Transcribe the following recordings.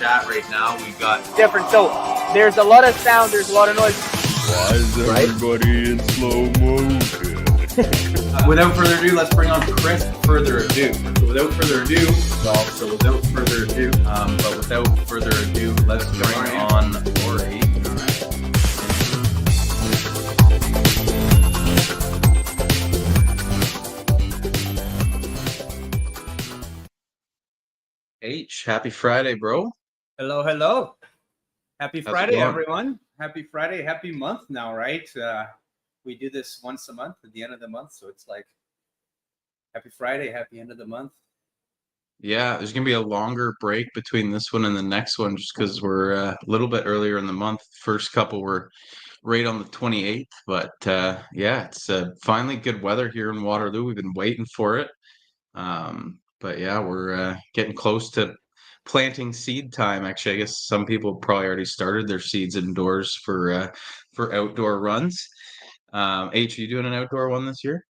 chat right now. We got different. So there's a lot of sound, there's a lot of noise. Why is everybody in slow motion? Without further ado, let's bring on Chris. Further ado. But without further ado, let's bring on Lori. H, happy Friday, bro. Hello, hello. Happy How's it Friday, going? everyone. Happy Friday, happy month now, right? We do this once a month at the end of the month, so it's like happy Friday, happy end of the month. Yeah, there's gonna be a longer break between this one and the next one just because we're a little bit earlier in the month. First couple were right on the 28th, but yeah, it's finally good weather here in Waterloo. We've been waiting for it. But yeah, we're getting close to planting seed time. Actually, I guess some people probably already started their seeds indoors for outdoor runs. H, are you doing an outdoor one this year?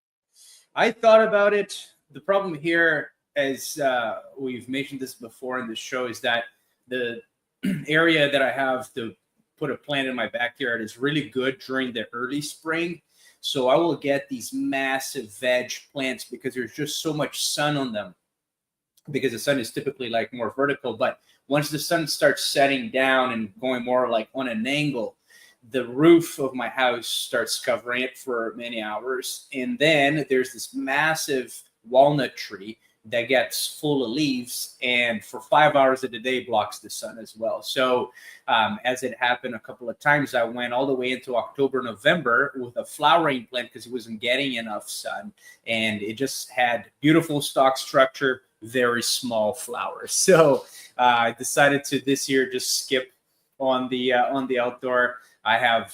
I thought about it. The problem here, as we've mentioned this before in the show, is that the area that I have to put a plant in my backyard is really good during the early spring. So I will get these massive veg plants because there's just so much sun on them, because the sun is typically like more vertical. But once the sun starts setting down and going more like on an angle, the roof of my house starts covering it for many hours. And then there's this massive walnut tree that gets full of leaves and for 5 hours of the day blocks the sun as well. So as it happened a couple of times, I went all the way into October, November with a flowering plant because it wasn't getting enough sun. And it just had beautiful stalk structure, very small flowers. So I decided to this year just skip on the outdoor. I have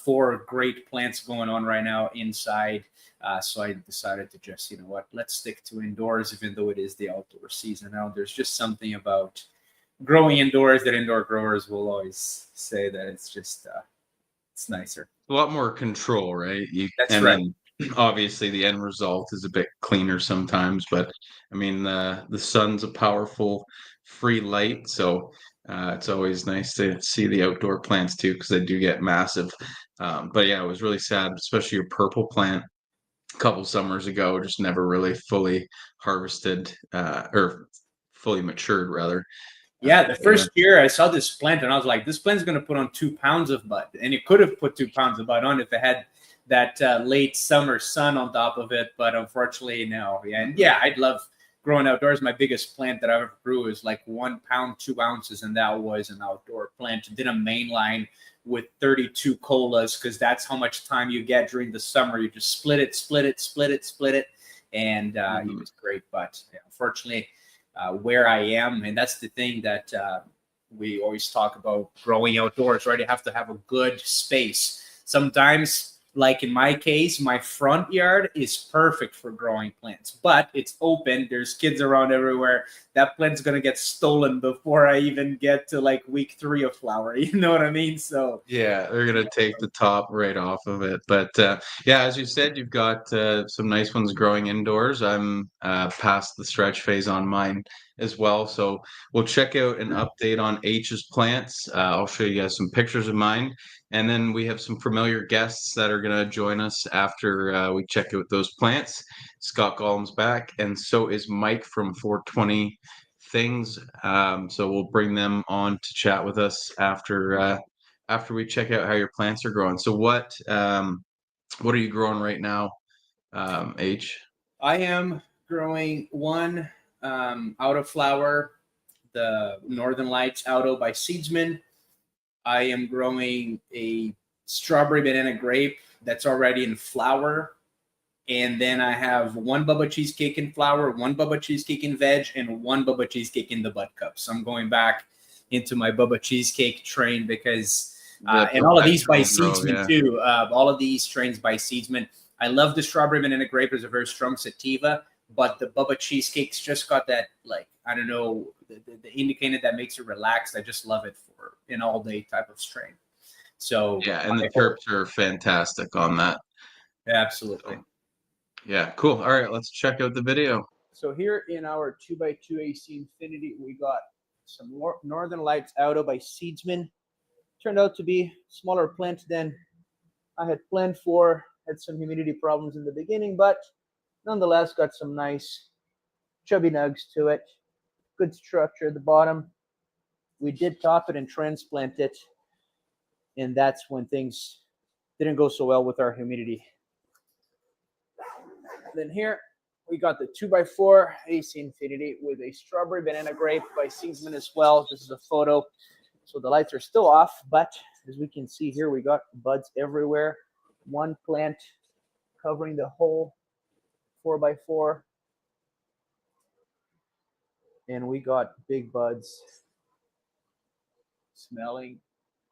4 great plants going on right now inside. So I decided to just, you know what, let's stick to indoors, even though it is the outdoor season. Now, there's just something about growing indoors that indoor growers will always say that it's just, it's nicer. A lot more control, right? That's right. Then obviously the end result is a bit cleaner sometimes, but I mean the sun's a powerful free light, so it's always nice to see the outdoor plants too because they do get massive. But yeah, it was really sad, especially your purple plant a couple summers ago, just never really fully harvested or fully matured rather. Yeah, the first year I saw this plant and I was like, this plant's going to put on 2 pounds of bud. And it could have put 2 pounds of bud on if it had that late summer sun on top of it. But unfortunately, no. And yeah, I'd love growing outdoors. My biggest plant that I ever grew is like 1 pound, 2 ounces. And that was an outdoor plant. Did a main line with 32 colas because that's how much time you get during the summer. You just split it. And it was great. But yeah, unfortunately, where I am, and that's the thing that we always talk about growing outdoors, right? You have to have a good space. Sometimes, like in my case, my front yard is perfect for growing plants, but it's open. There's kids around everywhere. That plant's going to get stolen before I even get to like week 3 of flower. You know what I mean? So yeah, they're going to take the top right off of it. But yeah, as you said, you've got some nice ones growing indoors. I'm past the stretch phase on mine as well. So we'll check out an update on H's plants. I'll show you guys some pictures of mine. And then we have some familiar guests that are going to join us after we check out those plants. Scott Golem's back, and so is Mike from 420 Things. So we'll bring them on to chat with us after we check out how your plants are growing. So what are you growing right now, H? I am growing one out of flower, the Northern Lights Auto by Seedsman. I am growing a strawberry banana grape that's already in flower. And then I have 1 Bubba cheesecake in flower, 1 Bubba cheesecake in veg, and 1 Bubba cheesecake in the bud cup. So I'm going back into my Bubba cheesecake train because, and all of these by Seedsman too. All of these strains by Seedsman. I love the strawberry banana grape. It's a very strong sativa, but the Bubba cheesecake's just got that, like, I don't know, the indicator that makes it relaxed. I just love it for an all day type of strain. So yeah, and the terps are fantastic on that. Absolutely. So, yeah, cool. All right, let's check out the video. So here in our 2x2 AC Infinity, we got some more Northern Lights Auto by Seedsman. Turned out to be smaller plant than I had planned for. Had some humidity problems in the beginning, but nonetheless got some nice chubby nugs to it. Good structure at the bottom. We did top it and transplant it, and that's when things didn't go so well with our humidity. Then here we got the 2x4 AC Infinity with a strawberry banana grape by Seedsman as well. This is a photo. So the lights are still off, but as we can see here, we got buds everywhere. One plant covering the whole 4x4. And we got big buds smelling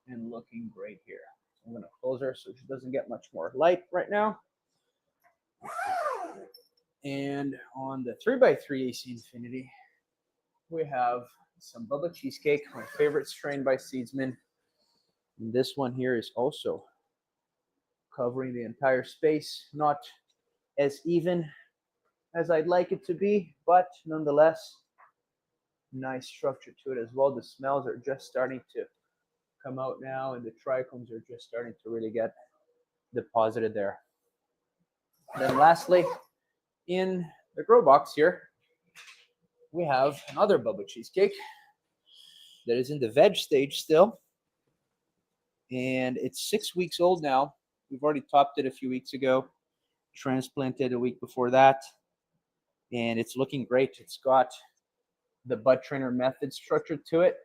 and looking great here. I'm going to close her so she doesn't get much more light right now. And on the 3x3 AC Infinity, we have some Bubba Cheesecake, my favorite strain by Seedsman. And this one here is also covering the entire space. Not as even as I'd like it to be, but nonetheless, nice structure to it as well. The smells are just starting to come out now, and the trichomes are just starting to really get deposited there. Then lastly, in the grow box here, we have another Bubba Cheesecake that is in the veg stage still. And it's 6 weeks old now. We've already topped it a few weeks ago, transplanted a week before that, and it's looking great. It's got the BudTrainer method structure to it.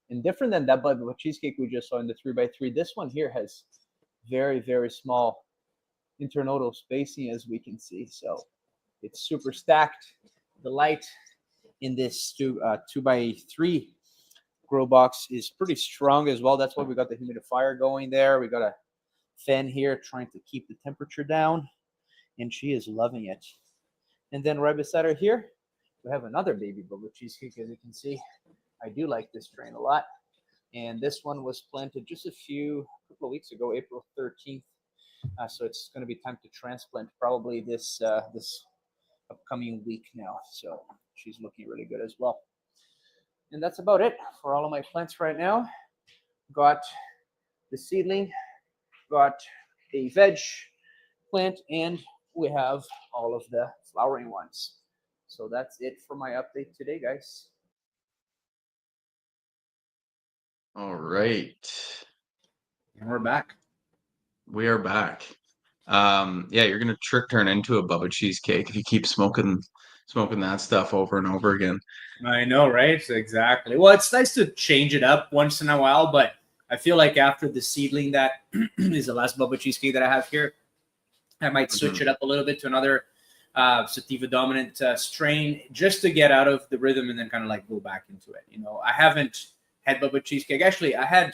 And different than that Bubba Cheesecake we just saw in the 3x3, this one here has very, very small internodal spacing, as we can see. So it's super stacked. The light in this 2x3 grow box is pretty strong as well. That's why we got the humidifier going there. We got a fan here trying to keep the temperature down, and she is loving it. And then right beside her here, we have another baby Bubba Cheesecake. As you can see, I do like this strain a lot. And this one was planted just a couple of weeks ago, April 13th. So it's going to be time to transplant probably this upcoming week now. So she's looking really good as well. And that's about it for all of my plants right now. Got the seedling, got a veg plant, and we have all of the flowering ones. So that's it for my update today, guys. All right. And we're back. We are back. Yeah, you're gonna turn into a Bubba Cheesecake if you keep smoking that stuff over and over again. I know, right? Exactly. Well, it's nice to change it up once in a while, but I feel like after the seedling that is the last Bubba Cheesecake that I have here, I might switch it up a little bit to another sativa dominant strain just to get out of the rhythm and then kind of like go back into it. You know, I haven't had Bubba Cheesecake. Actually, I had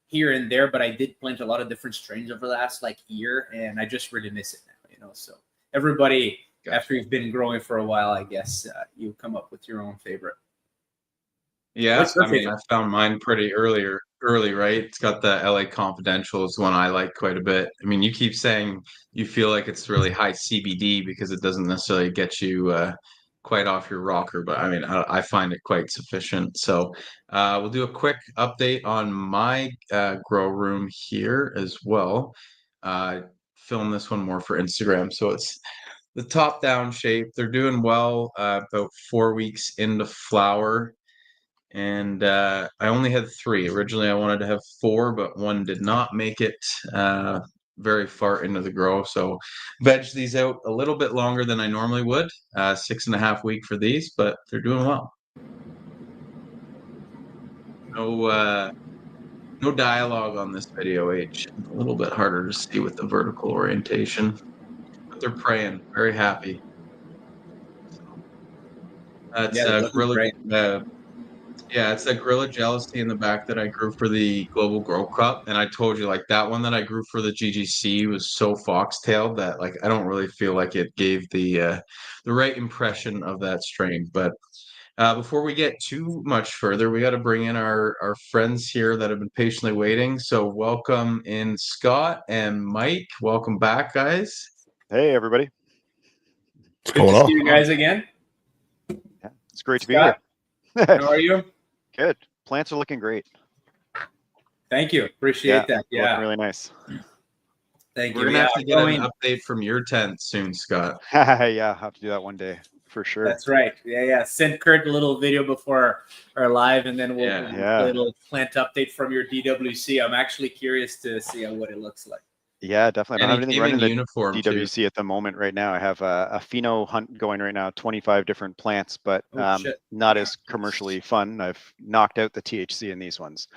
here and there, but I did plant a lot of different strains over the last year, and I just really miss it now, you know. So everybody, after you've been growing for a while, I guess you come up with your own favorite. Yeah, I mean, I found mine pretty early, right? It's got the LA Confidential is one I like quite a bit. I mean, you keep saying you feel like it's really high CBD because it doesn't necessarily get you quite off your rocker, but I mean, I find it quite sufficient. So we'll do a quick update on my grow room here as well. Film this one more for Instagram. So it's the top down shape. They're doing well, about 4 weeks into flower. And I only had 3. Originally, I wanted to have 4, but one did not make it very far into the grow. So veg these out a little bit longer than I normally would. 6.5 weeks for these, but they're doing well. No dialogue on this video, H. A little bit harder to see with the vertical orientation. But they're praying, very happy. So, that's really yeah, it's that Gorilla Jealousy in the back that I grew for the Global Grow Cup. And I told you, that one that I grew for the GGC was so foxtailed that, I don't really feel like it gave the right impression of that strain. But before we get too much further, we got to bring in our friends here that have been patiently waiting. So welcome in Scott and Mike. Welcome back, guys. Hey, everybody. Good to see you guys again. Yeah, it's great to be here. How are you? Good. Plants are looking great. Thank you. Appreciate that. They're looking really nice. Thank We're you. gonna Yeah, have to get an update from your tent soon, Scott. Yeah, I'll have to do that one day for sure. That's right. Yeah. Send Kurt a little video before our live, and then we'll do a little plant update from your DWC. I'm actually curious to see what it looks like. Yeah, definitely. I don't have anything running in the DWC too. at the moment right now. I have a pheno hunt going right now, 25 different plants, but not as commercially fun. I've knocked out the THC in these ones.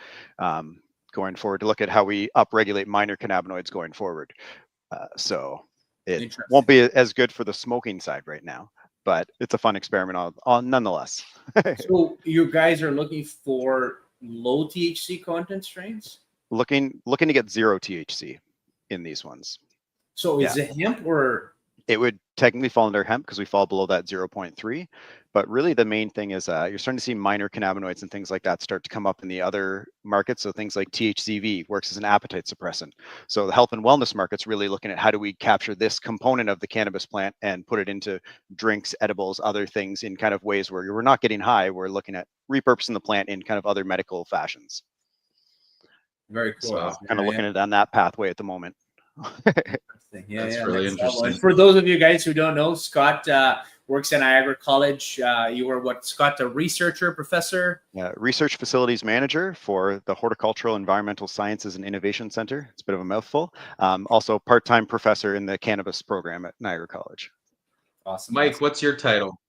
Going forward to look at how we upregulate minor cannabinoids going forward. So it won't be as good for the smoking side right now, but it's a fun experiment on nonetheless. So you guys are looking for low THC content strains? Looking to get 0 THC in these ones. So is it hemp or? It would technically fall under hemp because we fall below that 0.3. But really the main thing is you're starting to see minor cannabinoids and things like that start to come up in the other markets. So things like THCV works as an appetite suppressant. So the health and wellness market's really looking at how do we capture this component of the cannabis plant and put it into drinks, edibles, other things in kind of ways where we're not getting high. We're looking at repurposing the plant in kind of other medical fashions. Very cool. So kind of looking at it on that pathway at the moment. That's really interesting. And for those of you guys who don't know, Scott works at Niagara College. You were what, Scott, a researcher, professor? Yeah, research facilities manager for the Horticultural Environmental Sciences and Innovation Center. It's a bit of a mouthful. Also part-time professor in the cannabis program at Niagara College. Awesome. Mike, what's your title?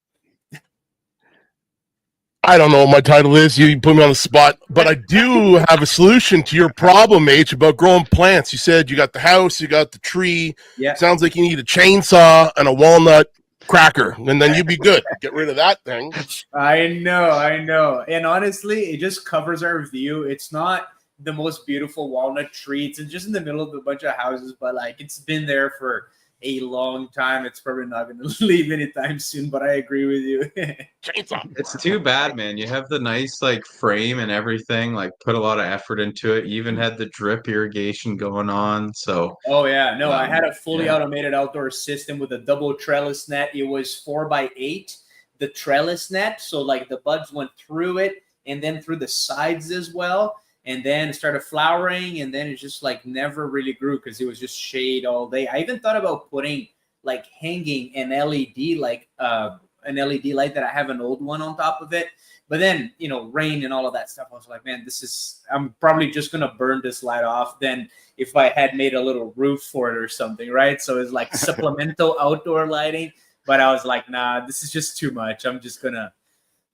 I don't know what my title is. You put me on the spot, but I do have a solution to your problem, H, about growing plants. You said you got the house, you got the tree. Yeah. Sounds like you need a chainsaw and a walnut cracker, and then you'd be good. Get rid of that thing. I know. And honestly, it just covers our view. It's not the most beautiful walnut tree. It's just in the middle of a bunch of houses, but like it's been there for a long time. It's probably not going to leave anytime soon, but I agree with you. Chainsaw. It's too bad, man. You have the nice like frame and everything, like put a lot of effort into it. You even had the drip irrigation going on. So I had a fully automated outdoor system with a double trellis net. It was 4x8, the trellis net. So like the buds went through it and then through the sides as well. And then it started flowering, and then it just like never really grew because it was just shade all day. I even thought about putting like hanging an LED, like an LED light that I have an old one on top of it. But then, rain and all of that stuff. I was like, man, I'm probably just going to burn this light off than if I had made a little roof for it or something, right? So it's like supplemental outdoor lighting. But I was like, nah, this is just too much. I'm just going to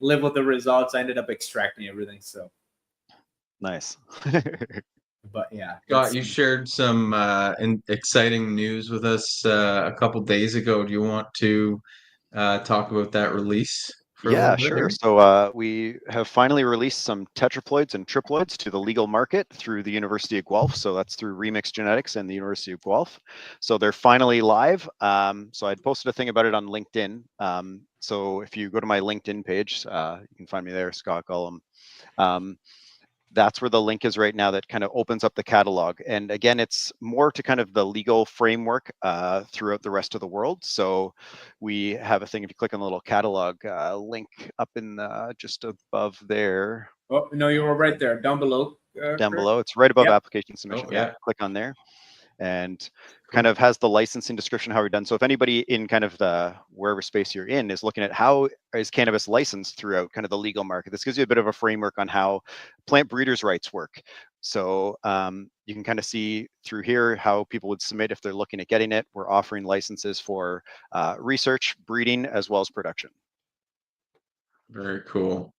live with the results. I ended up extracting everything, so. Nice. But yeah, Scott, you shared some exciting news with us a couple days ago. Do you want to talk about that release? Yeah, sure. So we have finally released some tetraploids and triploids to the legal market through the University of Guelph. So that's through Remix Genetics and the University of Guelph. So they're finally live. So I'd posted a thing about it on LinkedIn. So if you go to my LinkedIn page, you can find me there, Scott Golem. That's where the link is right now that kind of opens up the catalog. And again, it's more to kind of the legal framework throughout the rest of the world. So we have a thing, if you click on the little catalog link up in just above there. Oh, no, you were right there, down below. Down below, it's right above application submission. Click on there. And kind of has the licensing description, how we're done. So if anybody in kind of the wherever space you're in is looking at how is cannabis licensed throughout kind of the legal market, this gives you a bit of a framework on how plant breeders' rights work. So you can kind of see through here how people would submit if they're looking at getting it. We're offering licenses for research, breeding, as well as production. Very cool.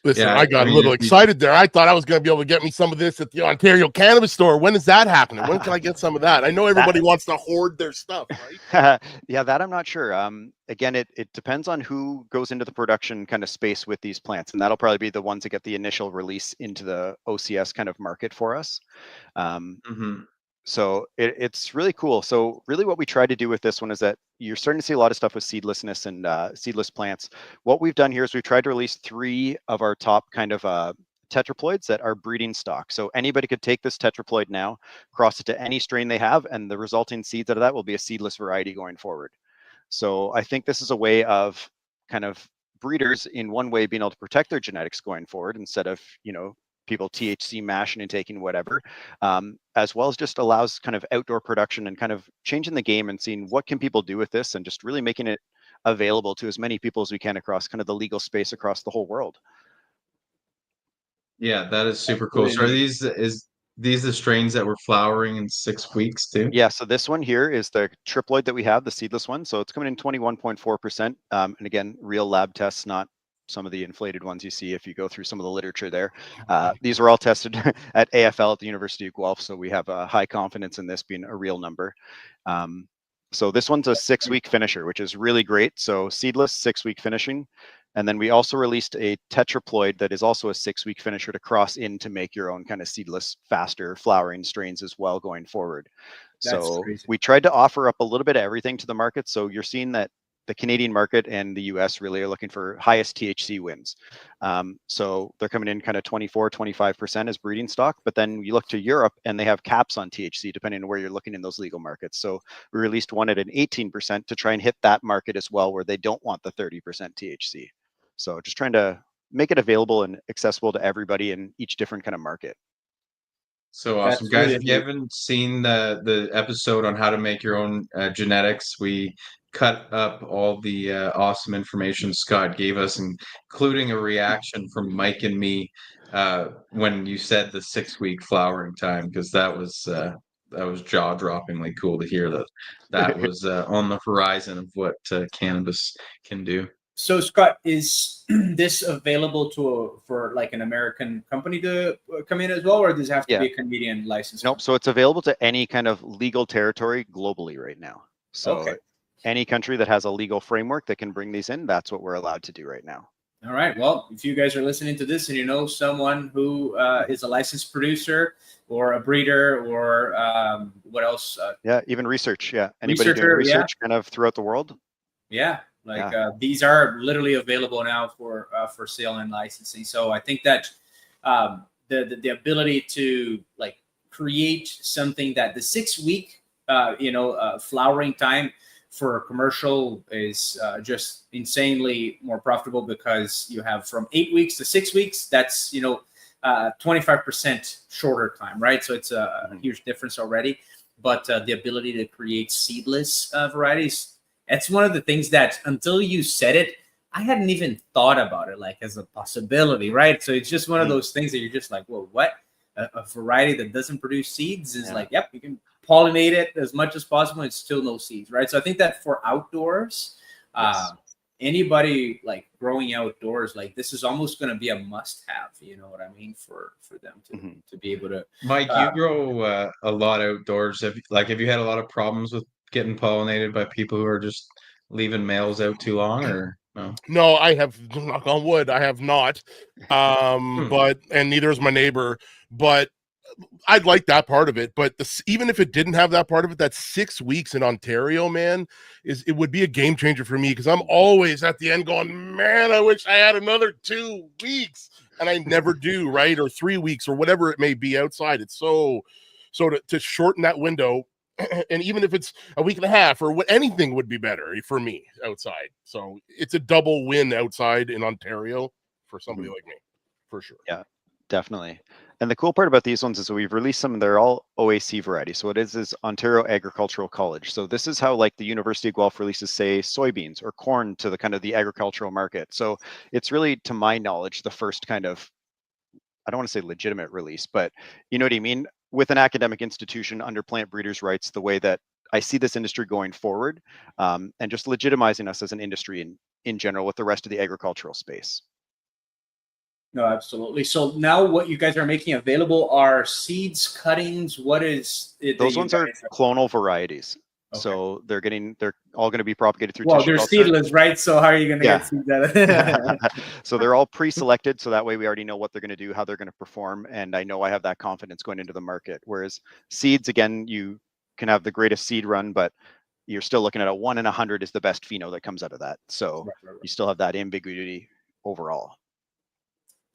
Listen, I got a little excited there. I thought I was going to be able to get me some of this at the Ontario Cannabis Store. When is that happening? When can I get some of that? I know everybody wants to hoard their stuff, right? Yeah, that I'm not sure. Again, it depends on who goes into the production kind of space with these plants, and that'll probably be the ones that get the initial release into the OCS kind of market for us. So it's really cool. So really what we tried to do with this one is that you're starting to see a lot of stuff with seedlessness and seedless plants. What we've done here is we've tried to release 3 of our top kind of tetraploids that are breeding stock. So anybody could take this tetraploid now, cross it to any strain they have, and the resulting seeds out of that will be a seedless variety going forward. So I think this is a way of kind of breeders, in one way, being able to protect their genetics going forward instead of, people THC mashing and taking whatever, as well as just allows kind of outdoor production and kind of changing the game and seeing what can people do with this and just really making it available to as many people as we can across kind of the legal space across the whole world. Yeah, that is super cool. So are these the strains that were flowering in 6 weeks too? Yeah, so this one here is the triploid that we have, the seedless one. So it's coming in 21.4%. And again, real lab tests, not some of the inflated ones you see if you go through some of the literature there. These were all tested at AFL at the University of Guelph, so we have a high confidence in this being a real number. So this one's a 6-week finisher, which is really great. So seedless, 6-week finishing. And then we also released a tetraploid that is also a 6-week finisher to cross in to make your own kind of seedless, faster flowering strains as well going forward. So we tried to offer up a little bit of everything to the market. So you're seeing that the Canadian market and the US really are looking for highest THC wins. So they're coming in kind of 24, 25% as breeding stock, but then you look to Europe and they have caps on THC depending on where you're looking in those legal markets. So we released one at an 18% to try and hit that market as well, where they don't want the 30% THC. So just trying to make it available and accessible to everybody in each different kind of market. So awesome, guys. If you haven't seen the episode on how to make your own genetics, we cut up all the awesome information Scott gave us, including a reaction from Mike and me when you said the 6-week flowering time, because that was jaw-droppingly cool to hear that was on the horizon of what cannabis can do. So Scott, is this available for like an American company to come in as well, or does it have to be a Canadian license? Nope. So it's available to any kind of legal territory globally right now. So any country that has a legal framework that can bring these in, that's what we're allowed to do right now. All right. Well, if you guys are listening to this and you know someone who is a licensed producer or a breeder or what else? Even research. Yeah. Anybody doing research kind of throughout the world? Yeah. These are literally available now for sale and licensing. So I think that the ability to like create something that the 6-week flowering time for commercial is just insanely more profitable, because you have from 8 weeks to 6 weeks. That's 25% shorter time, right? So it's a huge difference already. But the ability to create seedless varieties. It's one of the things that until you said it, I hadn't even thought about it like as a possibility, right? So it's just one of those things that you're just like, well, what? A variety that doesn't produce seeds is like, yep, you can pollinate it as much as possible and still no seeds, right? So I think that for outdoors, anybody like growing outdoors, like this is almost going to be a must-have, you know what I mean, for them to be able to. Mike, you grow a lot outdoors. Have you had a lot of problems with getting pollinated by people who are just leaving males out too long, or no? No, I have, knock on wood, I have not. But and neither is my neighbor. But I'd like that part of it. But even if it didn't have that part of it, that 6 weeks in Ontario, man, it would be a game changer for me, because I'm always at the end going, man, I wish I had another 2 weeks, and I never do, right? Or 3 weeks or whatever it may be outside. It's so to shorten that window. And even if it's a week and a half or anything would be better for me outside. So it's a double win outside in Ontario for somebody like me, for sure. Yeah, definitely. And the cool part about these ones is that we've released some, they're all OAC variety. So what it is Ontario Agricultural College. So this is how like the University of Guelph releases, say, soybeans or corn to the kind of the agricultural market. So it's really, to my knowledge, the first kind of, I don't want to say legitimate release, but you know what I mean? With an academic institution under plant breeders' rights, the way that I see this industry going forward, and just legitimizing us as an industry in general with the rest of the agricultural space. No, absolutely. So now what you guys are making available are seeds, cuttings. What is it? Those ones are clonal varieties. Okay. So they're all going to be propagated through tissue culture. Well, they're seedless, right? So how are you going to get seeds out of it? So they're all pre-selected, so that way we already know what they're going to do, how they're going to perform, and I know I have that confidence going into the market. Whereas seeds, again, you can have the greatest seed run, but you're still looking at a 1 in 100 is the best pheno that comes out of that. So you still have that ambiguity overall.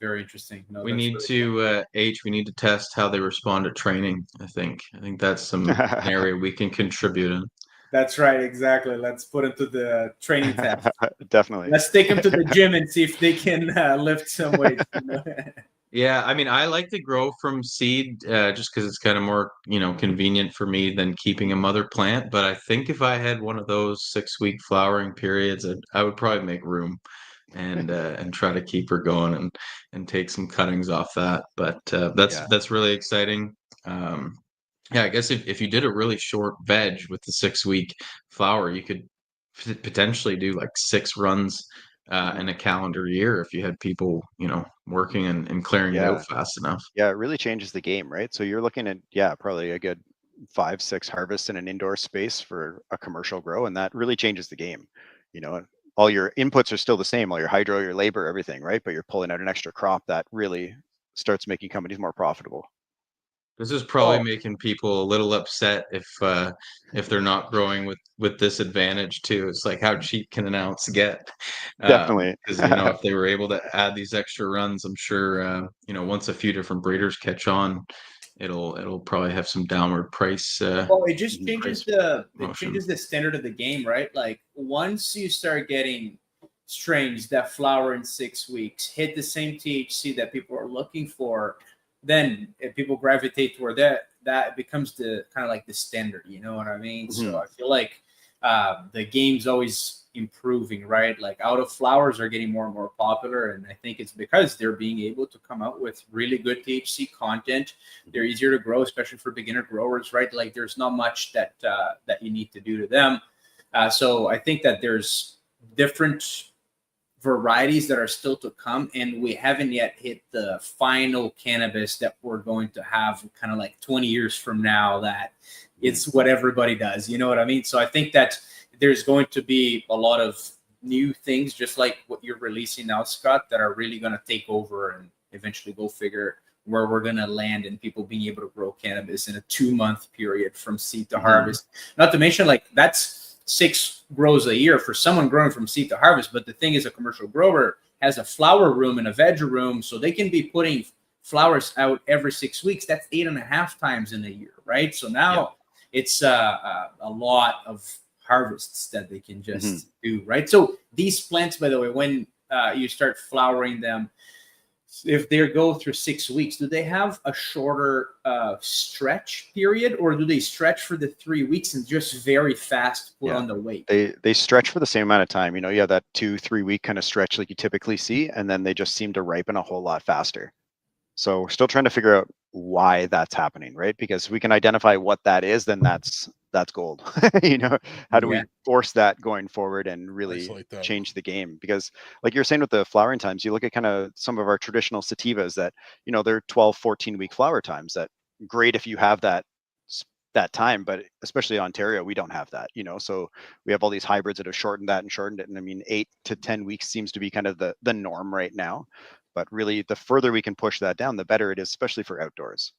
Very interesting. No, we need to we need to test how they respond to training. I think that's some area we can contribute in. That's right, exactly. Let's put him to the training test. Definitely. Let's take him to the gym and see if they can lift some weights. Yeah, I mean, I like to grow from seed just because it's kind of more, convenient for me than keeping a mother plant. But I think if I had one of those 6-week flowering periods, I would probably make room and try to keep her going and take some cuttings off that. But that's really exciting. Yeah, I guess if you did a really short veg with the 6-week flower, you could potentially do like 6 runs in a calendar year if you had people, working and clearing it out fast enough. Yeah, it really changes the game, right? So you're looking at probably a good 5-6 harvests in an indoor space for a commercial grow, and that really changes the game. All your inputs are still the same, all your hydro, your labor, everything, right? But you're pulling out an extra crop that really starts making companies more profitable. This is probably making people a little upset if they're not growing with this advantage too. It's like, how cheap can an ounce get? Definitely. Because if they were able to add these extra runs, I'm sure once a few different breeders catch on, it'll probably have some downward price. Well, it just changes promotion. the standard of the game, right? Like once you start getting strains that flower in 6 weeks, hit the same THC that people are looking for, then if people gravitate toward that becomes the kind of like the standard, you know what I mean? Mm-hmm. So I feel like the game's always improving, right? Like out of flowers are getting more and more popular, and I think it's because they're being able to come out with really good THC content. They're easier to grow, especially for beginner growers, right? Like there's not much that you need to do to them. So I think that there's different varieties that are still to come, and we haven't yet hit the final cannabis that we're going to have kind of like 20 years from now, that it's what everybody does, you know what I mean? So I think that there's going to be a lot of new things, just like what you're releasing now, Scott, that are really going to take over and eventually go figure where we're going to land and people being able to grow cannabis in a 2-month period from seed to harvest. Not to mention, like, that's 6 grows a year for someone growing from seed to harvest. But the thing is, a commercial grower has a flower room and a veg room, so they can be putting flowers out every 6 weeks. That's 8.5 times in a year, right? So now it's a lot of harvests that they can just do, right? So these plants, by the way, when you start flowering them, if they go through 6 weeks, do they have a shorter stretch period, or do they stretch for the 3 weeks and just very fast put on the weight? They stretch for the same amount of time. You have that 2-3 week kind of stretch like you typically see, and then they just seem to ripen a whole lot faster. So we're still trying to figure out why that's happening, right? Because we can identify what that is, then that's gold. How do we force that going forward and really change the game? Because like you're saying with the flowering times, you look at kind of some of our traditional sativas that, they're 12-14 week flower times. That great if you have that time, but especially Ontario, we don't have that, so we have all these hybrids that have shortened it. And I mean, 8 to 10 weeks seems to be kind of the norm right now. But really, the further we can push that down, the better it is, especially for outdoors.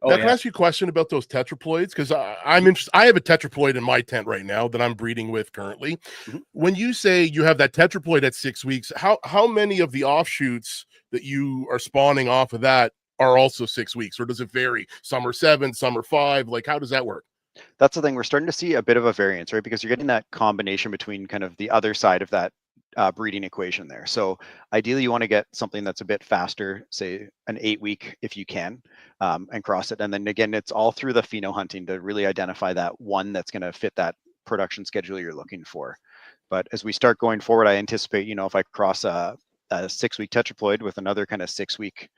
Can I ask you a question about those tetraploids? Because I'm interested. I have a tetraploid in my tent right now that I'm breeding with currently. When you say you have that tetraploid at 6 weeks, how many of the offshoots that you are spawning off of that are also 6 weeks, or does it vary? Some are 7, some are 5. Like, how does that work? That's the thing. We're starting to see a bit of a variance, right? Because you're getting that combination between kind of the other side of that breeding equation there. So ideally you want to get something that's a bit faster, say an 8 week if you can, and cross it. And then again, it's all through the pheno hunting to really identify that one that's going to fit that production schedule you're looking for. But as we start going forward, I anticipate, if I cross a 6 week tetraploid with another kind of 6 week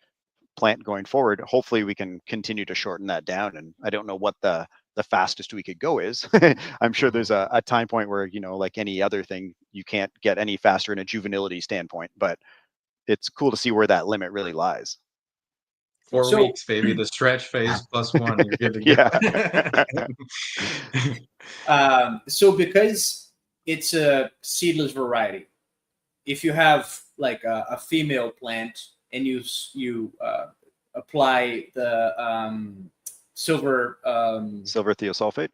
plant going forward, hopefully we can continue to shorten that down. And I don't know what the fastest we could go is. I'm sure there's a time point where, like any other thing, you can't get any faster in a juvenility standpoint, but it's cool to see where that limit really lies. 4 weeks, baby, the stretch phase +1, you're good to go. So because it's a seedless variety, if you have like a female plant and you apply the silver thiosulfate.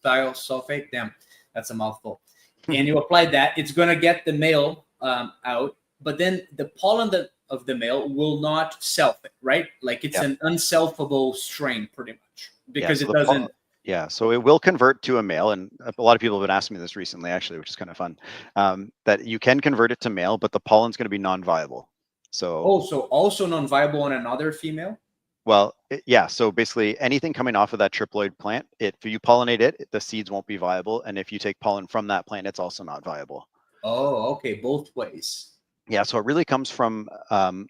Thiosulfate. Damn, that's a mouthful. And you apply that, it's going to get the male out, but then the pollen of the male will not self it, right? Like it's an unselfable strain, pretty much, because it doesn't Yeah, so it will convert to a male, and a lot of people have been asking me this recently, actually, which is kind of fun. That you can convert it to male, but the pollen's going to be non-viable. So, Oh, so also non-viable on another female? well, yeah. So basically, anything coming off of that triploid plant, if you pollinate it, the seeds won't be viable, and if you take pollen from that plant, it's also not viable. Oh, okay, both ways. Yeah, so it really comes from,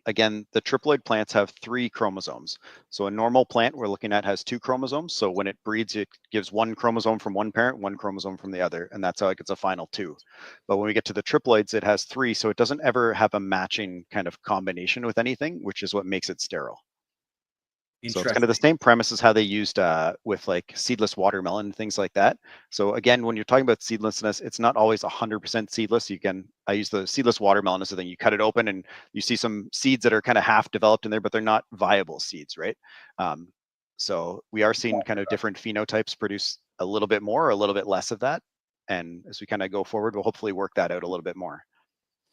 again, the triploid plants have 3 chromosomes. So a normal plant we're looking at has 2 chromosomes. So when it breeds, it gives 1 chromosome from one parent, 1 chromosome from the other, and that's how it gets a final 2. But when we get to the triploids, it has 3, so it doesn't ever have a matching kind of combination with anything, which is what makes it sterile. So it's kind of the same premise as how they used with like seedless watermelon and things like that. So again, when you're talking about seedlessness, it's not always 100% seedless. I use the seedless watermelon as a thing. You cut it open and you see some seeds that are kind of half developed in there, but they're not viable seeds, right? So we are seeing kind of different phenotypes produce a little bit more or a little bit less of that. And as we kind of go forward, we'll hopefully work that out a little bit more.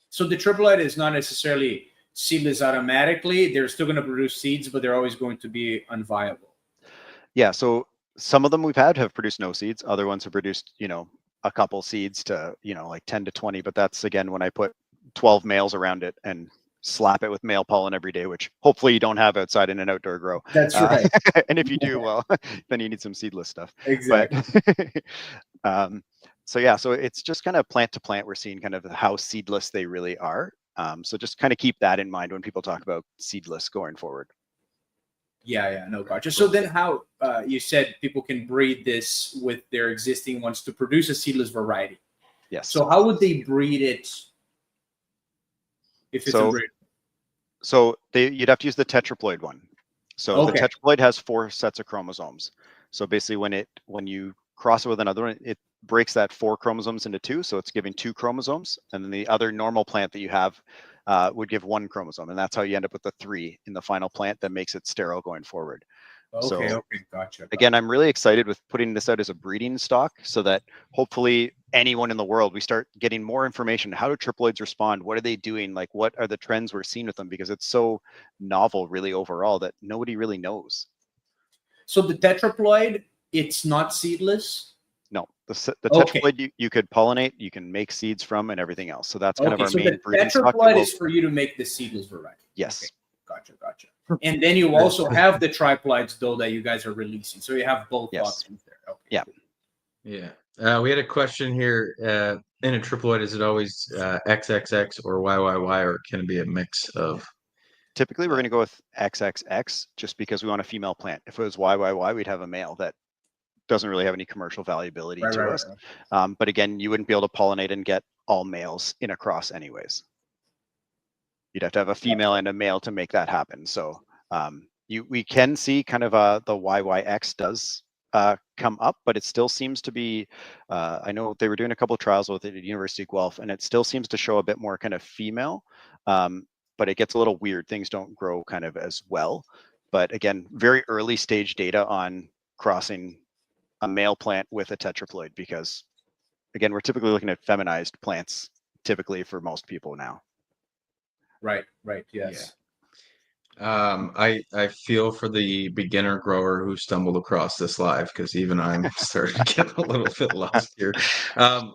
So the triploid is not necessarily seedless automatically. They're still going to produce seeds, but they're always going to be unviable. Yeah, so some of them we've have produced no seeds. Other ones have produced, a couple seeds to, like 10 to 20. But that's, again, when I put 12 males around it and slap it with male pollen every day, which hopefully you don't have outside in an outdoor grow. That's right. And if you do, well, then you need some seedless stuff. Exactly. But, so yeah, so it's just kind of plant to plant. We're seeing kind of how seedless they really are. So just kind of keep that in mind when people talk about seedless going forward. Yeah, no, gotcha. So then how, you said people can breed this with their existing ones to produce a seedless variety. Yes. So how would they breed it if it's a breed? So you'd have to use the tetraploid one. So the tetraploid has 4 sets of chromosomes. So basically when you cross it with another one, it breaks that 4 chromosomes into 2. So it's giving 2 chromosomes. And then the other normal plant that you have would give 1 chromosome. And that's how you end up with the 3 in the final plant that makes it sterile going forward. Okay, gotcha. Again, I'm really excited with putting this out as a breeding stock so that hopefully anyone in the world, we start getting more information. How do triploids respond? What are they doing? Like, what are the trends we're seeing with them? Because it's so novel really overall that nobody really knows. So the tetraploid, it's not seedless? No, the tetraploid you could pollinate, you can make seeds from, and everything else. So that's kind of our main breeding stock. The tetraploid is for you to make the seedless variety. Yes. Okay. Gotcha. And then you also have the triploids though that you guys are releasing. So you have both options there. Okay. Yeah. We had a question here. In a triploid, is it always XXX or YYY, or can it be a mix of? Typically, we're going to go with XXX just because we want a female plant. If it was YYY, we'd have a male that doesn't really have any commercial valuability to us. But again, you wouldn't be able to pollinate and get all males in a cross anyways. You'd have to have a female and a male to make that happen. So we can see kind of the YYX does come up, but it still seems to be, I know they were doing a couple of trials with it at University of Guelph, and it still seems to show a bit more kind of female, but it gets a little weird. Things don't grow kind of as well. But again, very early stage data on crossing a male plant with a tetraploid, because again, we're typically looking at feminized plants typically for most people now. Right. Yes. I feel for the beginner grower who stumbled across this live, because even I'm starting to get a little bit lost here.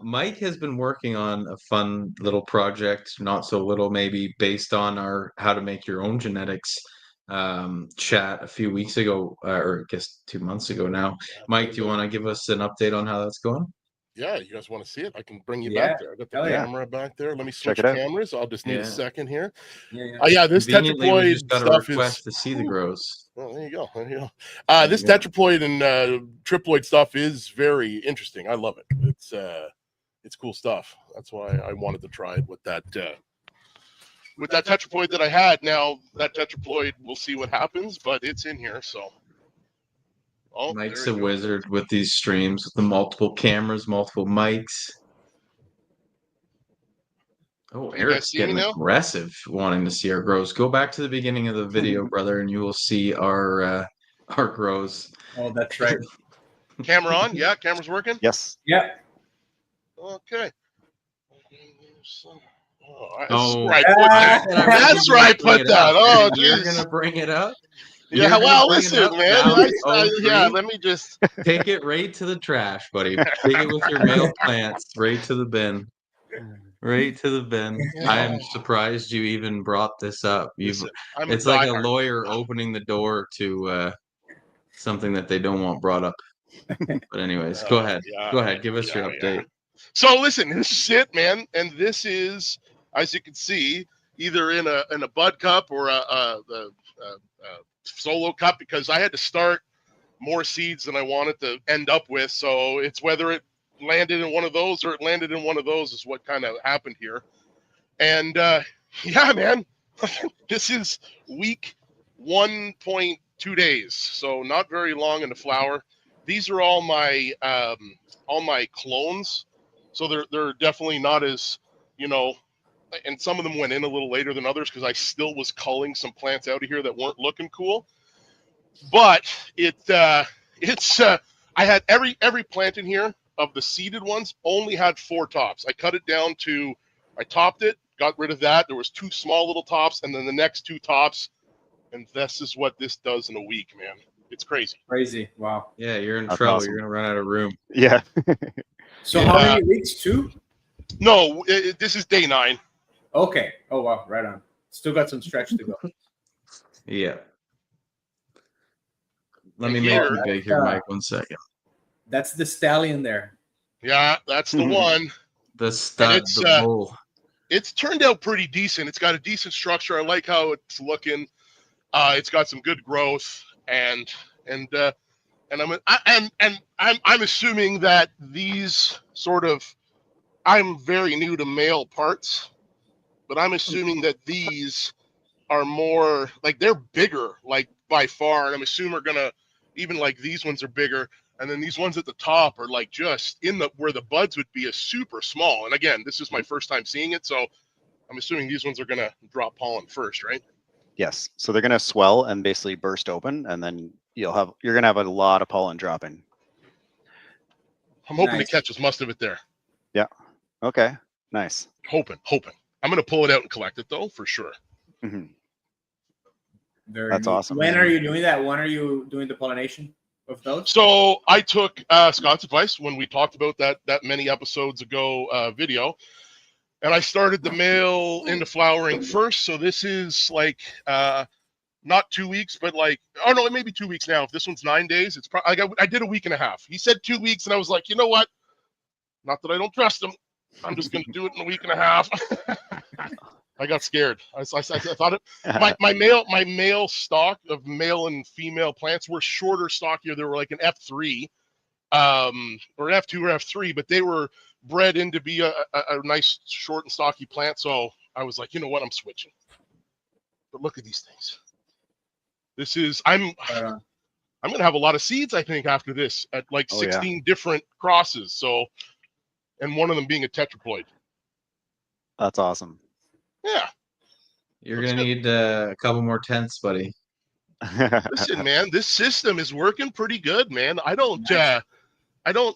Mike has been working on a fun little project, not so little maybe, based on our how to make your own genetics chat a few weeks ago, or I guess 2 months ago now. Mike, do you want to give us an update on how that's going? Yeah, you guys want to see it? I can bring you back there. I got the camera back there. Let me switch cameras. I'll just need a second here. This tetraploid stuff is to see the grows. Well, there you go. This tetraploid and triploid stuff is very interesting. I love it. It's cool stuff. That's why I wanted to try it with that tetraploid that I had. Now that tetraploid, we'll see what happens, but it's in here, so. Oh, Mike's a wizard with these streams, with the multiple cameras, multiple mics. Oh, Eric's getting aggressive, wanting to see our grows. Go back to the beginning of the video, brother, and you will see our grows. Oh, that's right. Camera on? Yeah, camera's working? Yes. Yeah. Okay. Oh, that's right. That's right. Put that. Oh, you're gonna bring it up. You're Yeah, gonna well, bring it listen, up man. down to Yeah, 03? let me just. Take it right to the trash, buddy. Take it with your male plants right to the bin. Right to the bin. I am surprised you even brought this up. Listen, I'm a It's like a diehard. lawyer opening the door to something that they don't want brought up. But anyways, go ahead. Go ahead. Give us your update. So listen, this is it, man, and this is, as you can see, either in a bud cup or a solo cup, because I had to start more seeds than I wanted to end up with. So it's whether it landed in one of those or it landed in one of those is what kind of happened here. And yeah, man, this is week 1.2 days, so not very long in the flower. These are all my clones, so they're definitely not as, you know, and some of them went in a little later than others because I still was culling some plants out of here that weren't looking cool. But it's I had every plant in here of the seeded ones only had 4 tops. I cut it down to, I topped it, got rid of that. There was 2 small little tops, and then the next 2 tops, and this is what this does in a week, man. It's crazy. Crazy. Wow. Yeah, you're in That's trouble. awesome. You're gonna run out of room. Yeah. So Yeah. how many weeks? 2? No, this is day 9. Okay. Oh wow, right on. Still got some stretch to go. Yeah. Let me Here, make you big here, Mike. 1 second. That's the stallion there. Yeah, that's the one. The stud, it's, the bull. It's turned out pretty decent. It's got a decent structure. I like how it's looking. It's got some good growth, and I'm assuming that these sort of, I'm very new to male parts, but I'm assuming that these are more like, they're bigger, like by far, and I'm assuming are gonna, even like these ones are bigger, and then these ones at the top are like just in the, where the buds would be, a super small. And again, this is my first time seeing it, so I'm assuming these ones are gonna drop pollen first, right? Yes. So they're going to swell and basically burst open, and then you're going to have a lot of pollen dropping. I'm hoping Nice. to catch as most of it there. Yeah. Okay. Nice. Hoping. I'm gonna pull it out and collect it though, for sure. Hmm. Very That's neat. awesome, When man. are you doing that? When are you doing the pollination of those? So I took Scott's advice when we talked about that many episodes ago video, and I started the male into flowering first. So this is like not 2 weeks, but like, oh no, it may be 2 weeks now. If this one's 9 days, it's probably, I did a week and a half. He said 2 weeks, and I was like, you know what? Not that I don't trust him. I'm just gonna do it in a week and a half. I got scared. I thought it. My male stock of male and female plants were shorter, stockier. They were like an F3, or an F2 or F3, but they were bred in to be a nice short and stocky plant. So I was like, you know what, I'm switching. But look at these things. This is, I'm gonna have a lot of seeds, I think, after this, at like 16 different crosses. So, and one of them being a tetraploid. That's awesome. Yeah. You're gonna need a couple more tents, buddy. Listen, man, this system is working pretty good, man. I don't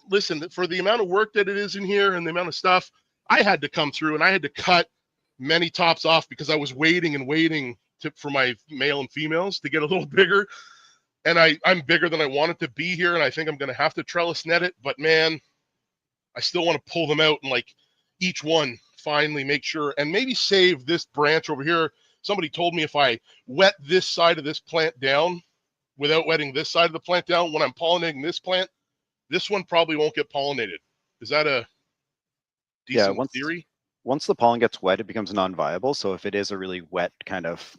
listen, for the amount of work that it is in here and the amount of stuff. I had to come through and I had to cut many tops off because I was waiting for my male and females to get a little bigger. And I'm bigger than I wanted to be here, and I think I'm going to have to trellis net it. But man, I still want to pull them out and like each one finally make sure and maybe save this branch over here. Somebody told me if I wet this side of this plant down without wetting this side of the plant down, when I'm pollinating this plant, this one probably won't get pollinated. Is that a decent theory? Once the pollen gets wet, it becomes non-viable. So if it is a really wet kind of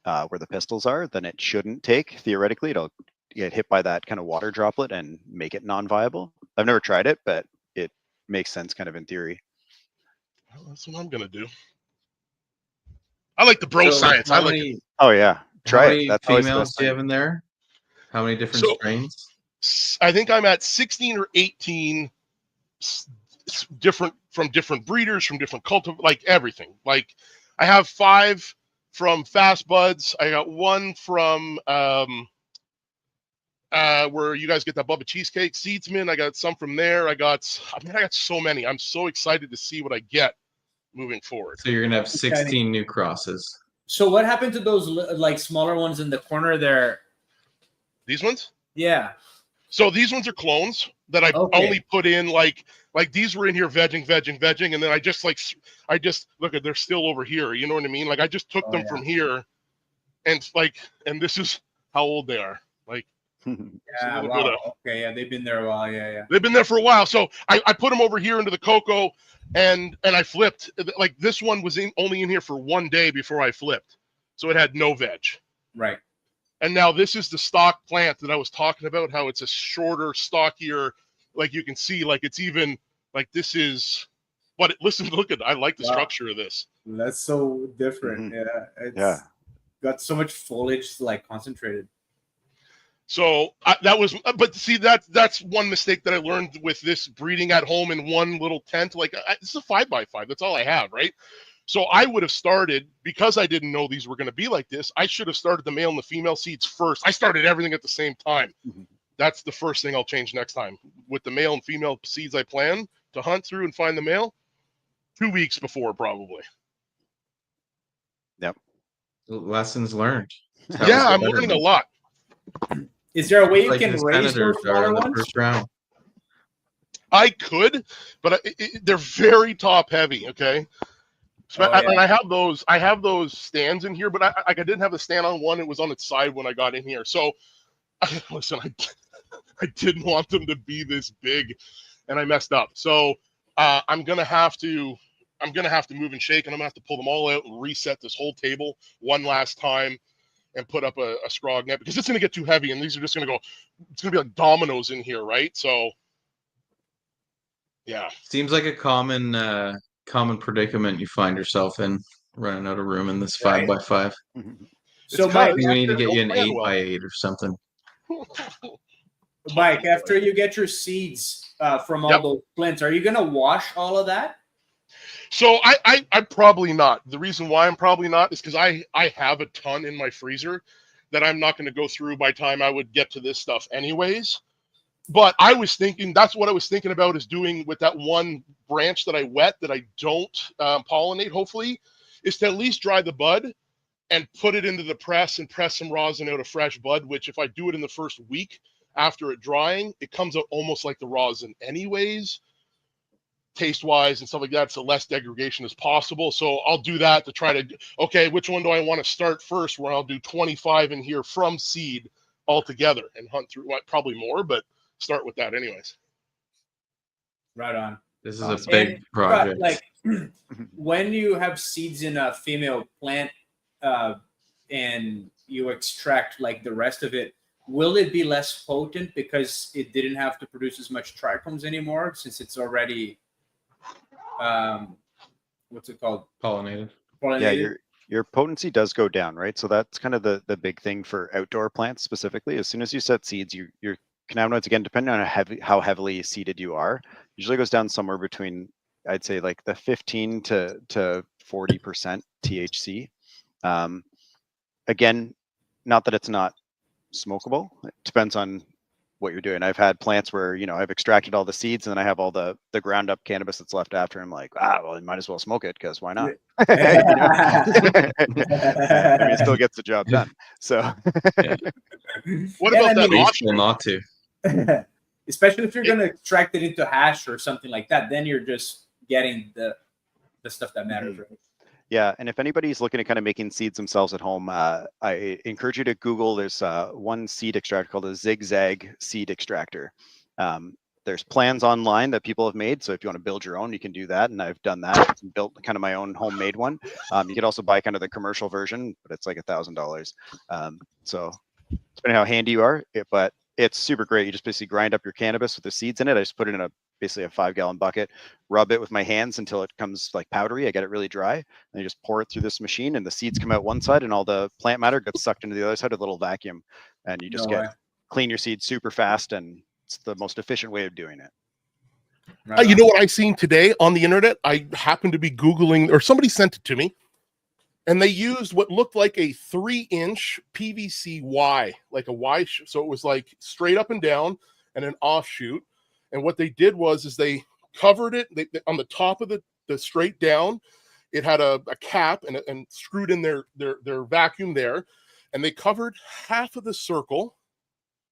where the pistils are, then it shouldn't take. Theoretically, it'll get hit by that kind of water droplet and make it non-viable. I've never tried it, but it makes sense kind of in theory. Well, that's what I'm going to do. I like the bro science. I like it. Oh, yeah. Try it. That's always females do you have in there? How many different strains? I think I'm at 16 or 18 different from different breeders, from different like everything. Like I have 5 from Fast Buds. I got 1 from where you guys get that Bubba Cheesecake, Seedsman. I got some from there. I got so many. I'm so excited to see what I get moving forward. So you're gonna have 16 new crosses. So what happened to those like smaller ones in the corner there? These ones? Yeah. So these ones are clones that I only put in like these were in here vegging, and then I just look at they're still over here. You know what I mean? Like I just took them from here, and this is how old they are. Like yeah, wow. Okay, yeah, they've been there a while. Yeah. They've been there for a while. So I put them over here into the cocoa, and I flipped. Like this one was only in here for 1 day before I flipped, so it had no veg. Right. And now this is the stock plant that I was talking about, how it's a shorter, stockier, like you can see, like it's even, like this is, but look at, I like the structure of this. That's so different. Mm-hmm. It's got so much foliage, like concentrated. So that was, but see, that's one mistake that I learned with this breeding at home in one little tent. Like it's a 5x5. That's all I have, right? So I would have started, because I didn't know these were going to be like this, I should have started the male and the female seeds first. I started everything at the same time. Mm-hmm. That's the first thing I'll change next time. With the male and female seeds I plan to hunt through and find the male, 2 weeks before probably. Yep. Lessons learned. Yeah, I'm learning a lot. Is there a way you can raise those smaller ones? First round. I could, but they're very top heavy, okay? So and I have those stands in here, but I didn't have the stand on one. It was on its side when I got in here. So listen, I didn't want them to be this big, and I messed up. So I'm gonna have to move and shake, and I'm gonna have to pull them all out and reset this whole table one last time and put up a scrog net, because it's gonna get too heavy, and these are just gonna go. It's gonna be like dominoes in here, right? So yeah, seems like a common predicament you find yourself in, running out of room in this 5x5. So Mike, we need to get you an 8x8 or something. Mike, after you get your seeds from all those plants, are you gonna wash all of that? So I'm probably not. The reason why I'm probably not is because I have a ton in my freezer that I'm not going to go through by the time I would get to this stuff anyways. But I was thinking, that's what I was thinking about, is doing with that one branch that I wet that I don't pollinate, hopefully, is to at least dry the bud and put it into the press and press some rosin out of fresh bud, which if I do it in the first week after it drying, it comes out almost like the rosin anyways, taste-wise and stuff like that, so less degradation as possible. So I'll do that to try to, okay, which one do I want to start first, where I'll do 25 in here from seed altogether and hunt through, probably more, but start with that anyways. Right on. This is a big project. Like when you have seeds in a female plant and you extract like the rest of it, will it be less potent because it didn't have to produce as much trichomes anymore, since it's already what's it called? Pollinated. Yeah, your potency does go down, right? So that's kind of the big thing for outdoor plants specifically. As soon as you set seeds, your cannabinoids, again, depending on how heavily seeded you are, usually goes down somewhere between, I'd say, like the 15 to 40% THC. Again, not that it's not smokable. It depends on what you're doing. I've had plants where, I've extracted all the seeds and then I have all the ground up cannabis that's left after. I'm like, well, you might as well smoke it, because why not? I mean, it still gets the job done. So what about that option not to? Especially if you're going to extract it into hash or something like that, then you're just getting the stuff that matters, right? Yeah, and if anybody's looking at kind of making seeds themselves at home, I encourage you to Google. There's one seed extractor called a zigzag seed extractor. There's plans online that people have made, so if you want to build your own, you can do that, and I've done that. Built kind of my own homemade one. You could also buy kind of the commercial version, but it's like $1,000. So depending how handy you are, but it's super great. You just basically grind up your cannabis with the seeds in it. I just put it in basically a 5-gallon bucket, rub it with my hands until it comes like powdery. I get it really dry, and you just pour it through this machine, and the seeds come out one side and all the plant matter gets sucked into the other side with a little vacuum, and you just clean your seeds super fast, and it's the most efficient way of doing it. Right. You know what I seen today on the internet? I happened to be Googling, or somebody sent it to me, and they used what looked like a 3-inch PVC Y, like a Y. So it was like straight up and down and an offshoot. And what they did was they covered it on the top of the straight down. It had a cap and screwed in their vacuum there. And they covered half of the circle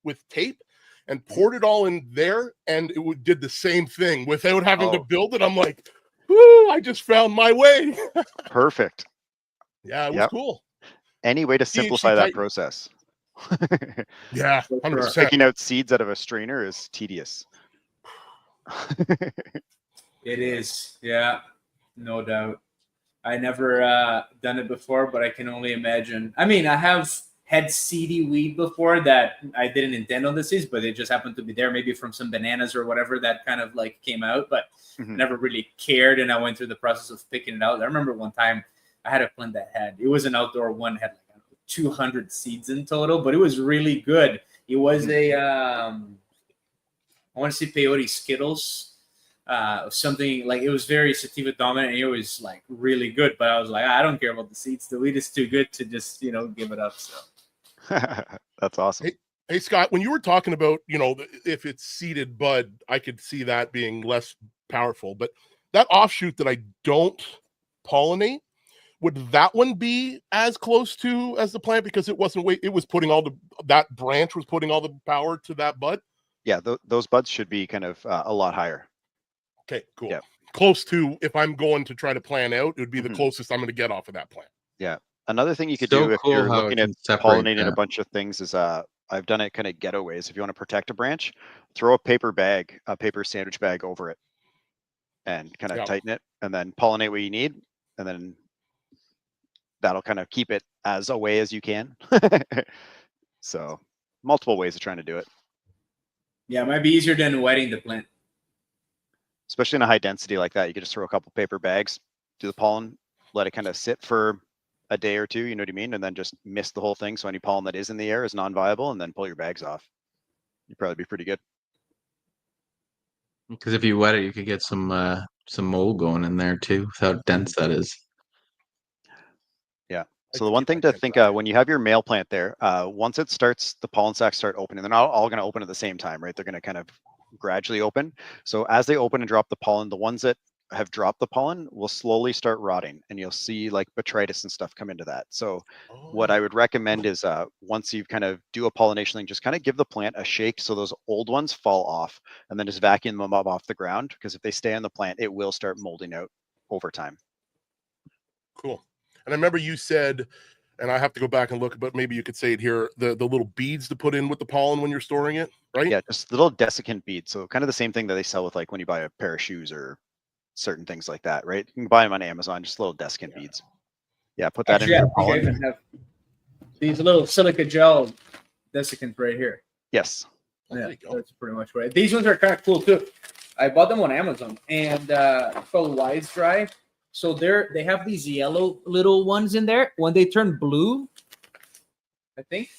with tape and poured it all in there, and it did the same thing without having to build it. I'm like, whoo, I just found my way. Perfect. Yeah, it was cool. Any way to simplify that process. Yeah, 100%. Picking out seeds out of a strainer is tedious. It is, yeah, no doubt. I never done it before, but I can only imagine. I mean, I have had seedy weed before that I didn't intend on the seeds, but it just happened to be there, maybe from some bananas or whatever that kind of like came out, but never really cared. And I went through the process of picking it out. I remember one time I had a plant that it was an outdoor one, had like 200 seeds in total, but it was really good. It was a, I want to say peyote Skittles, something like, it was very sativa dominant, and it was like really good, but I was like, I don't care about the seeds. The weed is too good to just, give it up. So that's awesome. Hey, Scott, when you were talking about, if it's seeded bud, I could see that being less powerful, but that offshoot that I don't pollinate, would that one be as close to as the plant, because it wasn't it was putting that branch was putting all the power to that bud? Yeah, those buds should be kind of a lot higher. Okay, cool. Yeah. Close to, if I'm going to try to plan out, it would be the closest I'm going to get off of that plant. Yeah. Another thing you could do if you're looking at pollinating a bunch of things is I've done it kind of ghetto ways. If you want to protect a branch, throw a paper sandwich bag over it and kind of tighten it, and then pollinate what you need, and then that'll kind of keep it as away as you can. So multiple ways of trying to do it. Yeah, it might be easier than wetting the plant. Especially in a high density like that, you could just throw a couple paper bags, do the pollen, let it kind of sit for a day or two, you know what I mean? And then just mist the whole thing. So any pollen that is in the air is non-viable, and then pull your bags off. You'd probably be pretty good. Because if you wet it, you could get some mold going in there too, with how dense that is. Yeah. So the one thing to think when you have your male plant there, once it starts, the pollen sacs start opening. They're not all going to open at the same time, right? They're going to kind of gradually open. So as they open and drop the pollen, the ones that have dropped the pollen will slowly start rotting, and you'll see like botrytis and stuff come into that. So what I would recommend is once you kind of do a pollination thing, just kind of give the plant a shake so those old ones fall off, and then just vacuum them up off the ground, because if they stay on the plant, it will start molding out over time. Cool. And I remember you said, and I have to go back and look, but maybe you could say it here, the little beads to put in with the pollen when you're storing it, right? Yeah, just little desiccant beads. So kind of the same thing that they sell with like when you buy a pair of shoes or certain things like that, right? You can buy them on Amazon, just little desiccant beads. Yeah, put that in the pollen. You even have these little silica gel desiccants right here. Yes. Yeah, that's pretty much right. These ones are kind of cool too. I bought them on Amazon, and called Wise Dry. So they have these yellow little ones in there. When they turn blue, I think,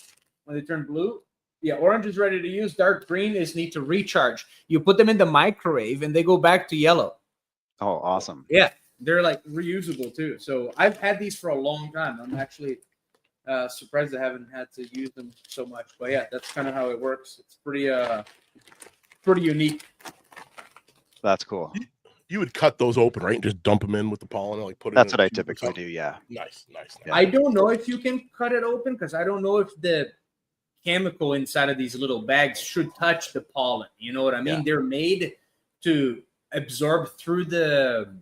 when they turn blue, yeah, orange is ready to use. Dark green is need to recharge. You put them in the microwave, and they go back to yellow. Oh, awesome. Yeah, they're like reusable too. So I've had these for a long time. I'm actually surprised I haven't had to use them so much. But yeah, that's kind of how it works. It's pretty unique. That's cool. You would cut those open, right? And just dump them in with the pollen, like put it. That's what I typically do. Yeah. Nice. Yeah. I don't know if you can cut it open, because I don't know if the chemical inside of these little bags should touch the pollen. You know what I mean? Yeah. They're made to absorb through the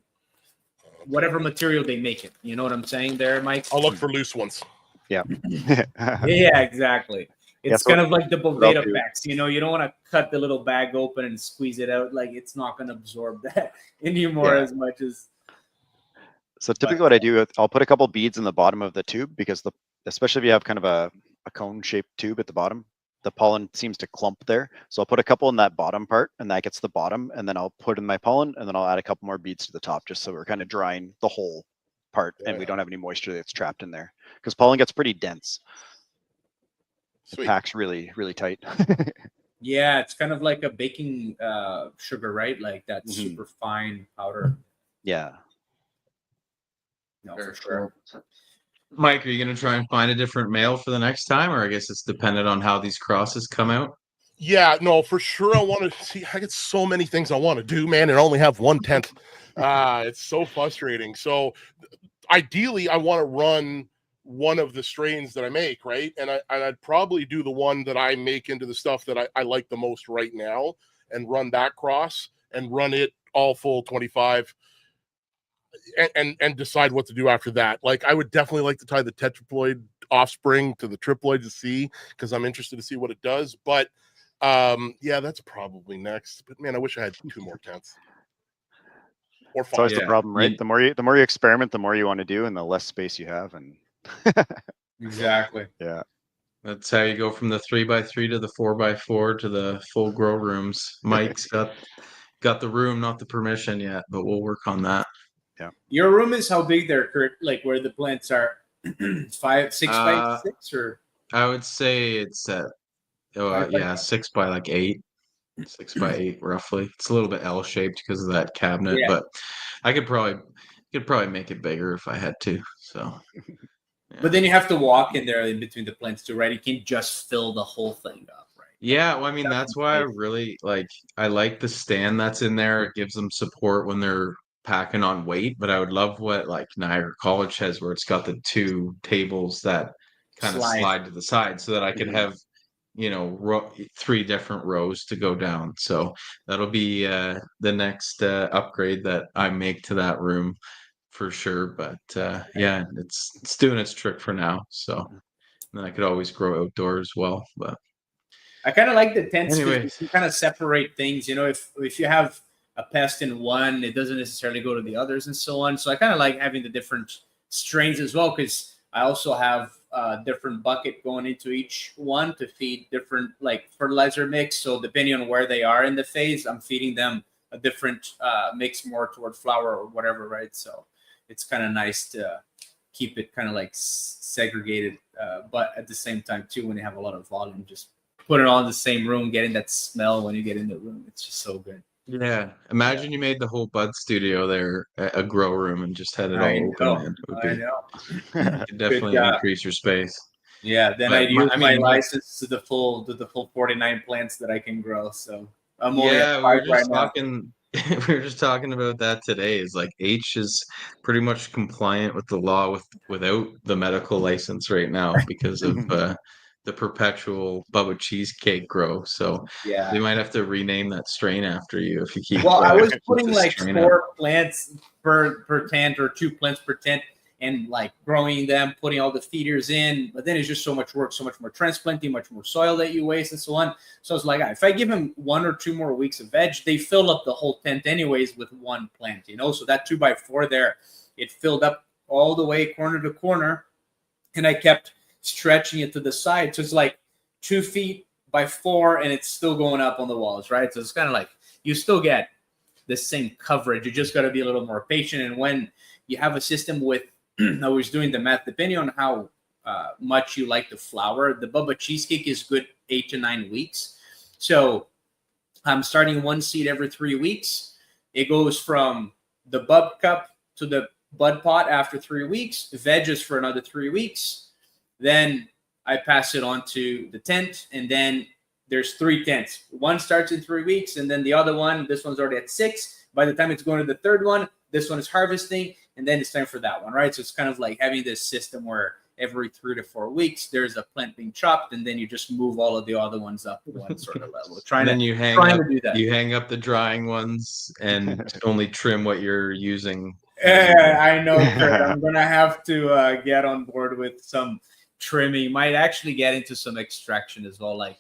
whatever material they make it. You know what I'm saying there, Mike? I'll look for loose ones. Yeah. Yeah, exactly. It's kind of like the Boveda packs, you don't want to cut the little bag open and squeeze it out. Like, it's not going to absorb that anymore as much as. So typically what I do, I'll put a couple beads in the bottom of the tube, because especially if you have kind of a cone shaped tube at the bottom, the pollen seems to clump there. So I'll put a couple in that bottom part, and that gets the bottom, and then I'll put in my pollen, and then I'll add a couple more beads to the top, just so we're kind of drying the whole part and we don't have any moisture that's trapped in there, because pollen gets pretty dense. It packs really, really tight. Yeah, it's kind of like a baking sugar, right? Like that super fine powder. Yeah. No, for sure. Mike, are you going to try and find a different male for the next time? Or I guess it's dependent on how these crosses come out? Yeah, no, for sure. I want to see. I get so many things I want to do, man, and only have 1/10. It's so frustrating. So ideally, I want to run one of the strains that I make, right? And I'd probably do the one that I make into the stuff that I like the most right now, and run that cross and run it all full 25, and decide what to do after that. Like, I would definitely like to tie the tetraploid offspring to the triploid to see, because I'm interested to see what it does. But yeah, that's probably next. But man, I wish I had 2 more tents. Or 5. It's always the problem, right? The more you experiment, the more you want to do, and the less space you have. And Exactly. yeah, That's how you go from the 3x3 to the 4x4 to the full grow rooms. Mike's got the room, not the permission yet, but we'll work on that. Yeah. Your room is how big there, Kurt? Like where the plants are? 6 by 6, or? I would say it's at 6 by like 8. 6 by 8 roughly. It's a little bit L-shaped because of that cabinet, but I could probably make it bigger if I had to. So yeah. But then you have to walk in there in between the plants too, right? You can't just fill the whole thing up, right? Yeah, well, I mean, that's why I really I like the stand that's in there. It gives them support when they're packing on weight, but I would love what like Niagara College has, where it's got the 2 tables that kind of slide to the side, so that I could have 3 different rows to go down. So that'll be the next upgrade that I make to that room for sure. But yeah, it's doing its trick for now. So then I could always grow outdoors as well. But I kind of like the tents because anyways, you kind of separate things. If you have a pest in one, it doesn't necessarily go to the others and so on. So I kind of like having the different strains as well, because I also have a different bucket going into each one to feed different like fertilizer mix. So depending on where they are in the phase, I'm feeding them a different mix, more toward flower or whatever, right? So it's kind of nice to keep it kind of like segregated, but at the same time too, when you have a lot of volume, just put it all in the same room, getting that smell when you get in the room. It's just so good. yeah. Imagine you made the whole bud studio there a grow room and just had it all open, man. It would know. definitely increase your space. Yeah, then I'd use my license to the full 49 plants that I can grow. So I'm only at 5 right now. We were just talking about that today. Is like H is pretty much compliant with the law without the medical license right now because of the perpetual Bubba cheesecake grow. So yeah, they might have to rename that strain after you if you keep. Well, I was putting like 4 plants per tent or 2 plants per tent, and like growing them, putting all the feeders in. But then it's just so much work, so much more transplanting, much more soil that you waste, and so on. So I was like, if I give them 1 or 2 more weeks of veg, they fill up the whole tent anyways with 1 plant, So that 2x4 there, it filled up all the way corner to corner, and I kept stretching it to the side. So it's like 2 feet by 4, and it's still going up on the walls, right? So it's kind of like you still get the same coverage. You just got to be a little more patient. And when you have a system with, I was doing the math, depending on how much you like the flour, the Bubba cheesecake is good 8 to 9 weeks. So I'm starting 1 seed every 3 weeks. It goes from the bub cup to the bud pot after 3 weeks, veggies for another 3 weeks. Then I pass it on to the tent, and then there's 3 tents. One starts in 3 weeks, and then the other one, this one's already at 6. By the time it's going to the third one, this one is harvesting, and then it's time for that one, right? So it's kind of like having this system where every 3 to 4 weeks, there's a plant being chopped, and then you just move all of the other ones up one sort of level. You hang up the drying ones and only trim what you're using. I know, Kurt. I'm going to have to get on board with some trimming. Might actually get into some extraction as well, like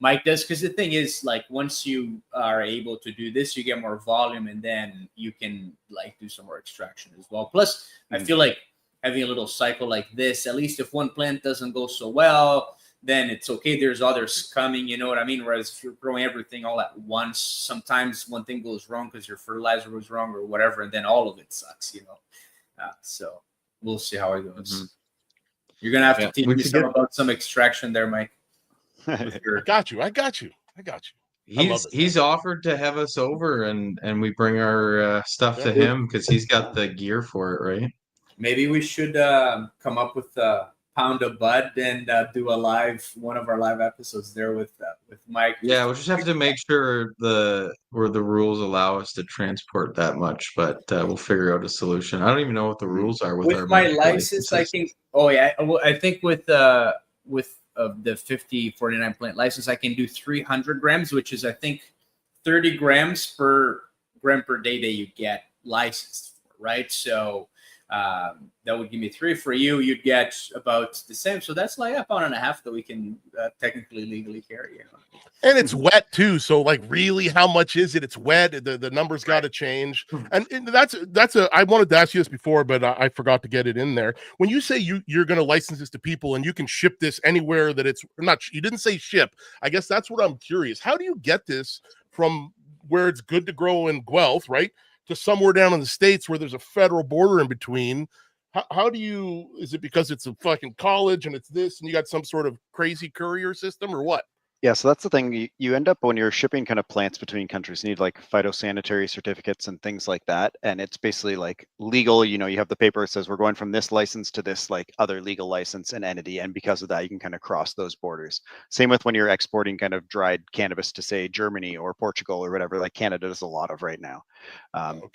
Mike does, because the thing is, like, once you are able to do this, you get more volume, and then you can like do some more extraction as well. Plus, I feel like having a little cycle like this, at least if one plant doesn't go so well, then it's okay. There's others coming, you know what I mean? Whereas if you're growing everything all at once, sometimes one thing goes wrong because your fertilizer was wrong or whatever, and then all of it sucks, So we'll see how it goes. Mm-hmm. You're gonna have to teach me about some extraction there, Mike. I got you. He's offered to have us over and we bring our stuff to him because he's got the gear for it, right? Maybe we should come up with pound a bud and do one of our live episodes there with Mike. Yeah, we'll just have to make sure the rules allow us to transport that much, but we'll figure out a solution. I don't even know what the rules are with our my medical license. I licenses. think. Oh yeah, I think with the 5049 plant license, I can do 300 grams, which is I think 30 grams per gram per day that you get licensed for, right? So that would give me 3 for you. You'd get about the same. So that's like a pound and a half that we can technically legally carry. You know? And it's wet too. So like, really, how much is it? It's wet. The numbers got to change. And that's I wanted to ask you this before, but I forgot to get it in there. When you say you're going to license this to people and you can ship this anywhere that it's not, you didn't say ship. I guess that's what I'm curious. How do you get this from where it's good to grow in Guelph, right, to somewhere down in the States where there's a federal border in between? How do you, is it because it's a fucking college and it's this and you got some sort of crazy courier system or what? Yeah, so that's the thing. You end up when you're shipping kind of plants between countries, you need like phytosanitary certificates and things like that. And it's basically like legal, you have the paper that says we're going from this license to this like other legal license and entity. And because of that, you can kind of cross those borders. Same with when you're exporting kind of dried cannabis to say Germany or Portugal or whatever, like Canada does a lot of right now.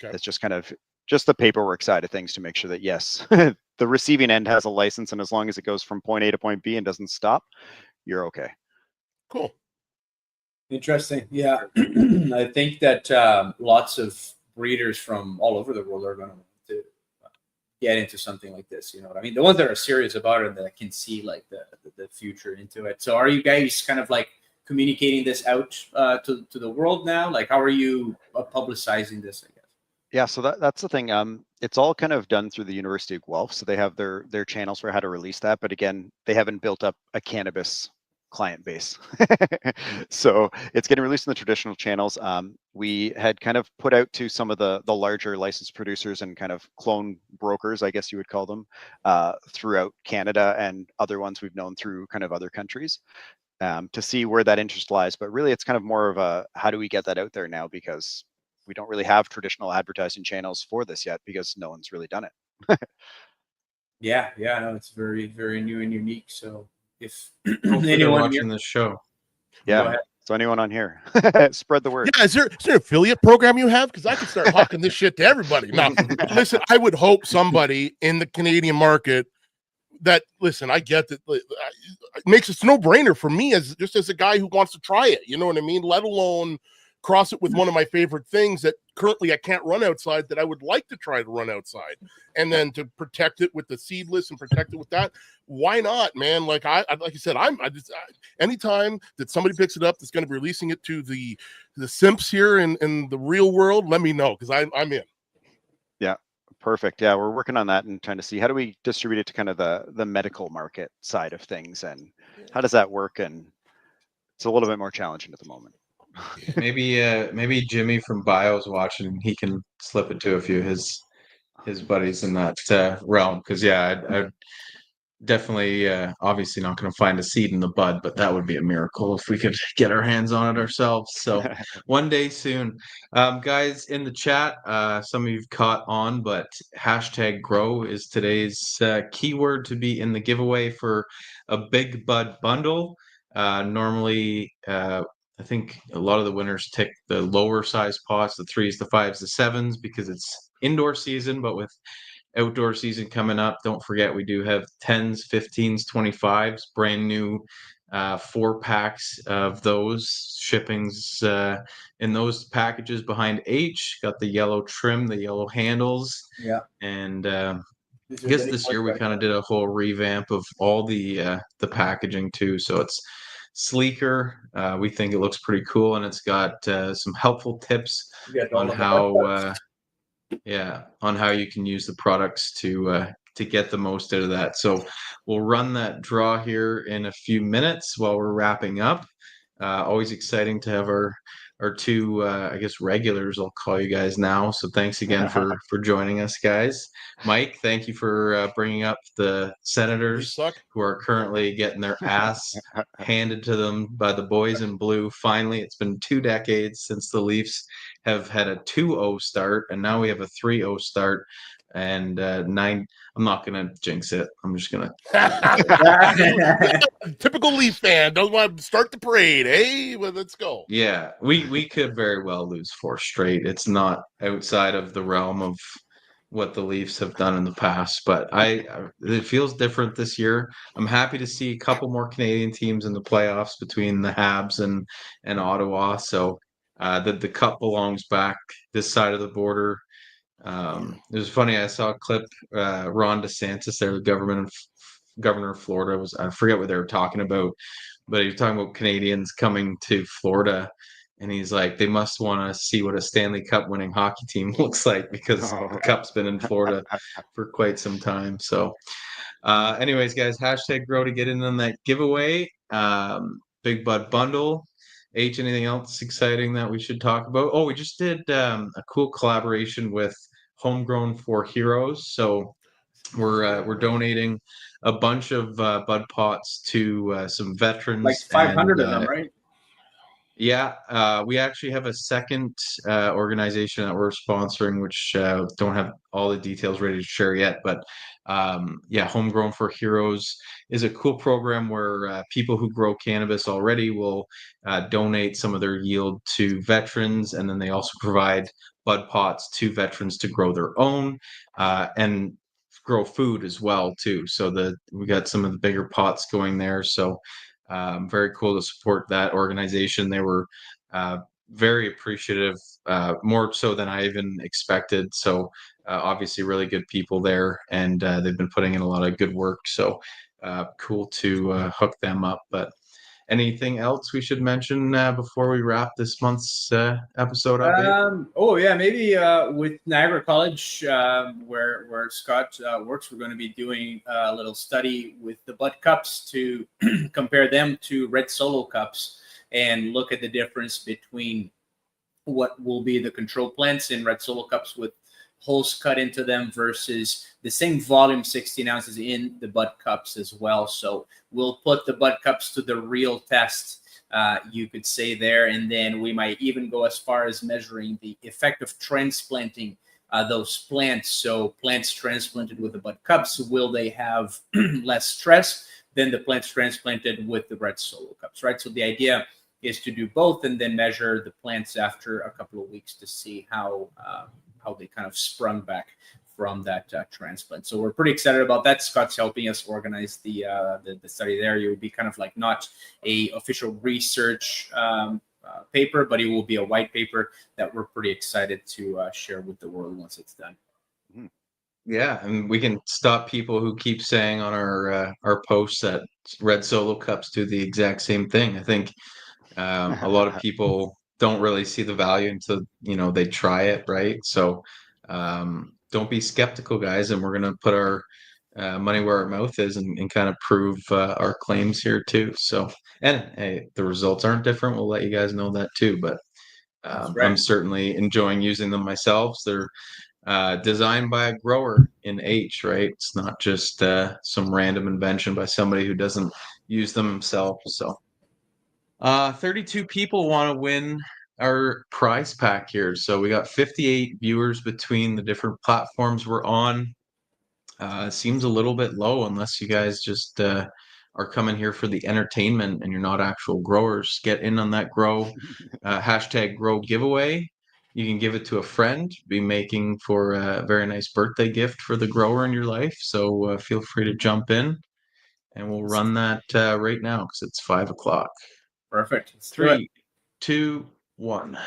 It's just kind of just the paperwork side of things to make sure that yes, the receiving end has a license. And as long as it goes from point A to point B and doesn't stop, you're okay. Cool. Interesting. Yeah. I think that lots of breeders from all over the world are going to get into something like this. You know what I mean? The ones that are serious about it, that can see like the future into it. So are you guys kind of like communicating this out to the world now? Like, how are you publicizing this, I guess? Yeah, so that's the thing. It's all kind of done through the University of Guelph. So they have their channels for how to release that. But again, they haven't built up a cannabis client base. So it's getting released in the traditional channels. We had kind of put out to some of the larger licensed producers and kind of clone brokers, I guess you would call them, throughout Canada and other ones we've known through kind of other countries, to see where that interest lies. But really, it's kind of more of a, how do we get that out there now? Because we don't really have traditional advertising channels for this yet because no one's really done it. Yeah, no, it's very, very new and unique. So if anyone watching this show, yeah. So anyone on here, spread the word. Yeah, is there an affiliate program you have? Because I could start hawking this shit to everybody. Now, listen, I would hope somebody in the Canadian market that, listen, I get that it makes it a no-brainer for me as a guy who wants to try it. You know what I mean? Let alone cross it with one of my favorite things that currently I can't run outside that I would like to try to run outside, and then to protect it with the seedless and protect it with that. Why not, man? Like I like you said, anytime that somebody picks it up that's going to be releasing it to the simps here in the real world, let me know, because I'm in. Yeah, perfect. Yeah, we're working on that and trying to see how do we distribute it to kind of the medical market side of things, and how does that work? And it's a little bit more challenging at the moment. Maybe Jimmy from Bio's watching, and he can slip it to a few of his buddies in that realm. Because I'd definitely, obviously not going to find a seed in the bud, but that would be a miracle if we could get our hands on it ourselves. So one day soon. Guys in the chat, some of you've caught on, but #grow is today's keyword to be in the giveaway for a big bud bundle. Normally, I think a lot of the winners tick the lower size pots, the 3s, the 5s, the 7s, because it's indoor season. But with outdoor season coming up, don't forget we do have 10s, 15s, 25s, brand new 4 packs of those. Shippings in those packages behind H. Got the yellow trim, the yellow handles. Yeah. And I guess this year we kind of did a whole revamp of all the packaging too. So it's sleeker. We think it looks pretty cool, and it's got some helpful tips on how you can use the products to get the most out of that. So we'll run that draw here in a few minutes while we're wrapping up. Always exciting to have our two I guess regulars, I'll call you guys now. So thanks again for joining us, guys. Mike, thank you for bringing up the Senators who are currently getting their ass handed to them by the boys in blue. Finally, it's been 2 decades since the Leafs have had a 2-0 start, and now we have a 3-0 start. And 9. I'm not gonna jinx it. I'm just gonna. Typical Leaf fan doesn't want to start the parade. Hey, well, let's go. Yeah, we could very well lose 4 straight. It's not outside of the realm of what the Leafs have done in the past, but it feels different this year. I'm happy to see a couple more Canadian teams in the playoffs between the Habs and Ottawa. So the cup belongs back this side of the border. It was funny. I saw a clip. Ron DeSantis, there, the governor of Florida, I forget what they were talking about, but he was talking about Canadians coming to Florida, and he's like, they must want to see what a Stanley Cup winning hockey team looks like, because the cup's been in Florida for quite some time. So, anyways, guys, hashtag grow to get in on that giveaway. Big Bud bundle. H, anything else exciting that we should talk about? Oh, we just did a cool collaboration with Homegrown for Heroes. So we're donating a bunch of bud pots to some veterans. Like 500 of them, right? Yeah, we actually have a second organization that we're sponsoring, which don't have all the details ready to share yet. But yeah, Homegrown for Heroes is a cool program where people who grow cannabis already will donate some of their yield to veterans, and then they also provide bud pots to veterans to grow their own and grow food as well too. So we got some of the bigger pots going there. So very cool to support that organization. They were very appreciative, more so than I even expected. So obviously really good people there, and they've been putting in a lot of good work. So cool to hook them up. But anything else we should mention before we wrap this month's episode up? Oh yeah, maybe with Niagara College, where Scott works, we're going to be doing a little study with the Bud Cups to compare them to Red Solo Cups and look at the difference between what will be the control plants in Red Solo Cups with holes cut into them versus the same volume, 16 ounces, in the Bud Cups as well. So we'll put the Bud Cups to the real test, you could say there, and then we might even go as far as measuring the effect of transplanting those plants. So plants transplanted with the Bud Cups, will they have less stress than the plants transplanted with the Red Solo Cups, right? So the idea is to do both and then measure the plants after a couple of weeks to see how they kind of sprung back from that transplant. So we're pretty excited about that. Scott's helping us organize the study there. It will be kind of like not a official research paper, but it will be a white paper that we're pretty excited to share with the world once it's done. Yeah, and we can stop people who keep saying on our posts that Red Solo Cups do the exact same thing. I think a lot of people don't really see the value until they try it, right? So don't be skeptical, guys, and we're gonna put our money where our mouth is and kind of prove our claims here too. So, and hey, the results aren't different. We'll let you guys know that too. But right. I'm certainly enjoying using them myself. They're designed by a grower in H, right? It's not just some random invention by somebody who doesn't use them himself. So 32 people want to win our prize pack here. So we got 58 viewers between the different platforms we're on. Seems a little bit low unless you guys just are coming here for the entertainment and you're not actual growers. Get in on that grow hashtag grow giveaway. You can give it to a friend, be making for a very nice birthday gift for the grower in your life. So feel free to jump in, and we'll run that right now because it's 5 o'clock. Perfect. 3, 2, 1.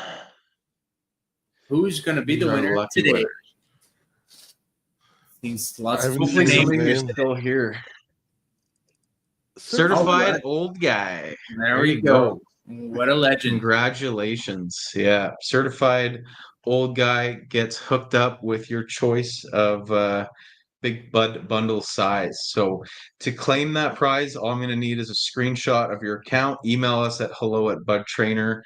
Who's going to be the winner today? Winners. Seems lots of Hopefully names. somebody who's still here. Certified old guy. There we go. What a legend. Congratulations. Yeah. Certified old guy gets hooked up with your choice of big bud bundle size. So to claim that prize, all I'm going to need is a screenshot of your account. Email us at hello@BudTrainer,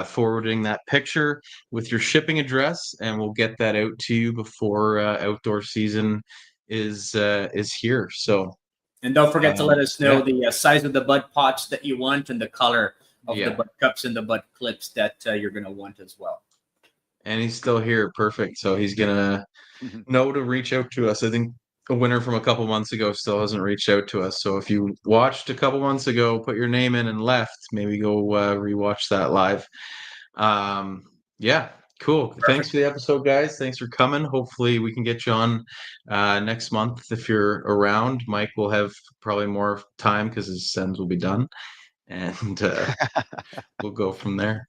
forwarding that picture with your shipping address, and we'll get that out to you before outdoor season is here. So, and don't forget to let us know the size of the bud pots that you want and the color of the bud cups and the bud clips that you're going to want as well. and he's still here. Perfect. So he's gonna know to reach out to us. I think a winner from a couple months ago still hasn't reached out to us. So if you watched a couple months ago, put your name in and left, maybe go rewatch that live. Yeah, cool. Perfect. Thanks for the episode, guys. Thanks for coming. Hopefully we can get you on next month if you're around. Mike will have probably more time because his sends will be done, and we'll go from there.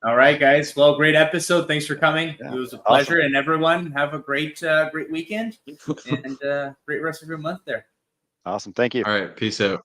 All right, guys. Well, great episode. Thanks for coming. Yeah, It was a pleasure. awesome. And everyone, have a great weekend and great rest of your month there. Awesome. Thank you. All right, peace out.